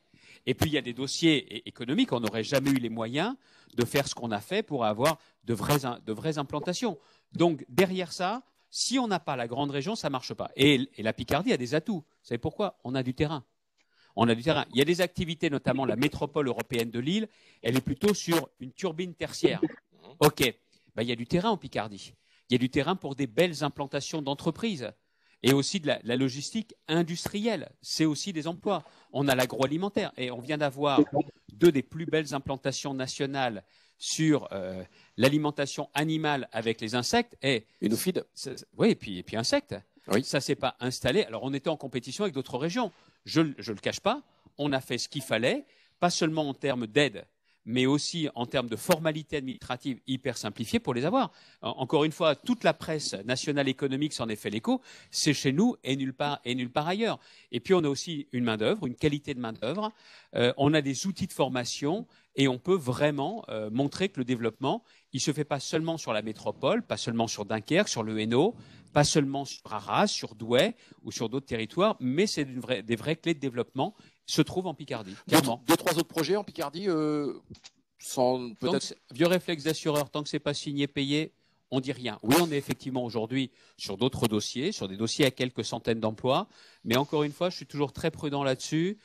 Et puis il y a des dossiers économiques, on n'aurait jamais eu les moyens de faire ce qu'on a fait pour avoir de vraies implantations. Donc derrière ça, si on n'a pas la grande région, ça ne marche pas. Et la Picardie a des atouts. Vous savez pourquoi? On a du terrain. On a du terrain. Il y a des activités, notamment la métropole européenne de Lille, elle est plutôt sur une turbine tertiaire. OK. Ben, il y a du terrain en Picardie. Il y a du terrain pour des belles implantations d'entreprises et aussi de la logistique industrielle. C'est aussi des emplois. On a l'agroalimentaire et on vient d'avoir 2 des plus belles implantations nationales sur l'alimentation animale avec les insectes. Et oui, et puis insectes. Oui. Ça ne s'est pas installé. Alors, on était en compétition avec d'autres régions. Je ne le cache pas. On a fait ce qu'il fallait, pas seulement en termes d'aide, mais aussi en termes de formalités administratives hyper simplifiées pour les avoir. Encore une fois, toute la presse nationale économique s'en est fait l'écho. C'est chez nous et nulle part ailleurs. Et puis, on a aussi une main-d'œuvre, une qualité de main-d'œuvre. On a des outils de formation et on peut vraiment montrer que le développement, il ne se fait pas seulement sur la métropole, pas seulement sur Dunkerque, sur le Hainaut, pas seulement sur Arras, sur Douai ou sur d'autres territoires, mais c'est des vraies clés de développement se trouvent en Picardie. 2, 3 autres projets en Picardie sans peut-être. Vieux réflexe d'assureur, tant que c'est pas signé, payé, on dit rien. Oui, on est effectivement aujourd'hui sur d'autres dossiers, sur des dossiers à quelques centaines d'emplois, mais encore une fois, je suis toujours très prudent là-dessus.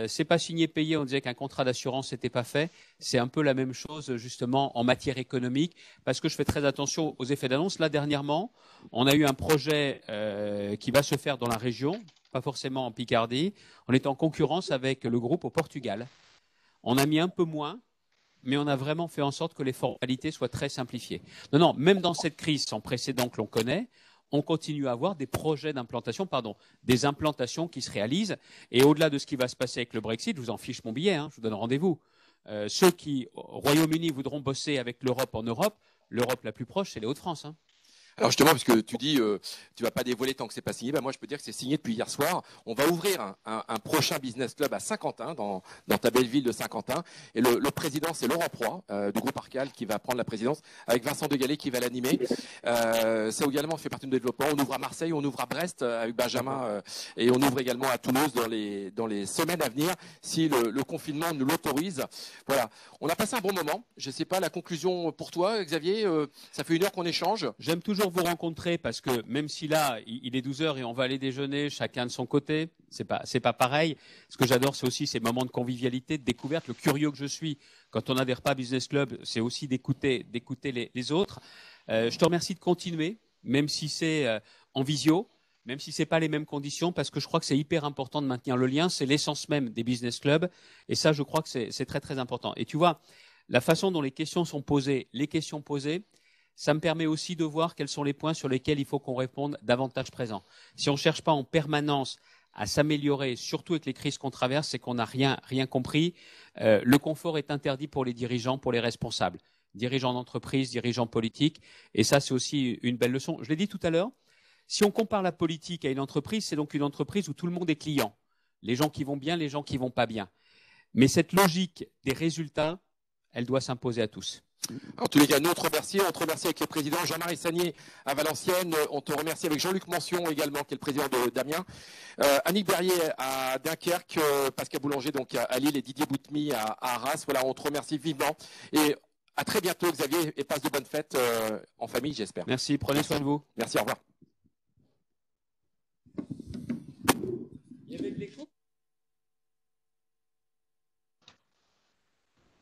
C'est pas signé, payé, on disait qu'un contrat d'assurance n'était pas fait. C'est un peu la même chose justement en matière économique parce que je fais très attention aux effets d'annonce. Là, dernièrement, on a eu un projet qui va se faire dans la région, pas forcément en Picardie. On est en concurrence avec le groupe au Portugal. On a mis un peu moins, mais on a vraiment fait en sorte que les formalités soient très simplifiées. Non, même dans cette crise sans précédent que l'on connaît, on continue à avoir des projets d'implantation, des implantations qui se réalisent. Et au-delà de ce qui va se passer avec le Brexit, je vous en fiche mon billet, je vous donne rendez-vous. Ceux qui, au Royaume-Uni, voudront bosser avec l'Europe en Europe, l'Europe la plus proche, c'est les Hauts-de-France. Alors justement, parce que tu dis, tu vas pas dévoiler tant que c'est pas signé, moi je peux dire que c'est signé depuis hier soir. On va ouvrir un prochain business club à Saint-Quentin, dans ta belle ville de Saint-Quentin. Et le président, c'est Laurent Proy, du groupe Arcal, qui va prendre la présidence, avec Vincent Degallet qui va l'animer. Ça également fait partie de notre développement. On ouvre à Marseille, on ouvre à Brest avec Benjamin, et on ouvre également à Toulouse dans les semaines à venir, si le confinement nous l'autorise. Voilà. On a passé un bon moment. Je sais pas, la conclusion pour toi, Xavier, ça fait 1 heure qu'on échange. J'aime toujours vous rencontrer parce que même si là, il est 12 heures et on va aller déjeuner chacun de son côté, c'est pas pareil. Ce que j'adore, c'est aussi ces moments de convivialité, de découverte. Le curieux que je suis, quand on a des repas business club, c'est aussi d'écouter les autres. Je te remercie de continuer, même si c'est en visio, même si c'est pas les mêmes conditions, parce que je crois que c'est hyper important de maintenir le lien. C'est l'essence même des business clubs. Et ça, je crois que c'est très, très important. Et tu vois, la façon dont les questions sont posées, ça me permet aussi de voir quels sont les points sur lesquels il faut qu'on réponde davantage présent. Si on ne cherche pas en permanence à s'améliorer, surtout avec les crises qu'on traverse, c'est qu'on n'a rien compris. Le confort est interdit pour les dirigeants, pour les responsables, dirigeants d'entreprise, dirigeants politiques. Et ça, c'est aussi une belle leçon. Je l'ai dit tout à l'heure, si on compare la politique à une entreprise, c'est donc une entreprise où tout le monde est client. Les gens qui vont bien, les gens qui vont pas bien. Mais cette logique des résultats, elle doit s'imposer à tous. En tous les cas, nous, on te remercie avec le président Jean-Marie Sagnier à Valenciennes. On te remercie avec Jean-Luc Mention également, qui est le président d'Amiens. Annick Berrier à Dunkerque, Pascal Boulanger donc à Lille et Didier Boutmy à Arras. Voilà, on te remercie vivement. Et à très bientôt, Xavier, et passe de bonnes fêtes en famille, j'espère. Merci, prenez soin de vous. Merci, au revoir. Il y avait de l'écho ?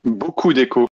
Beaucoup d'écho.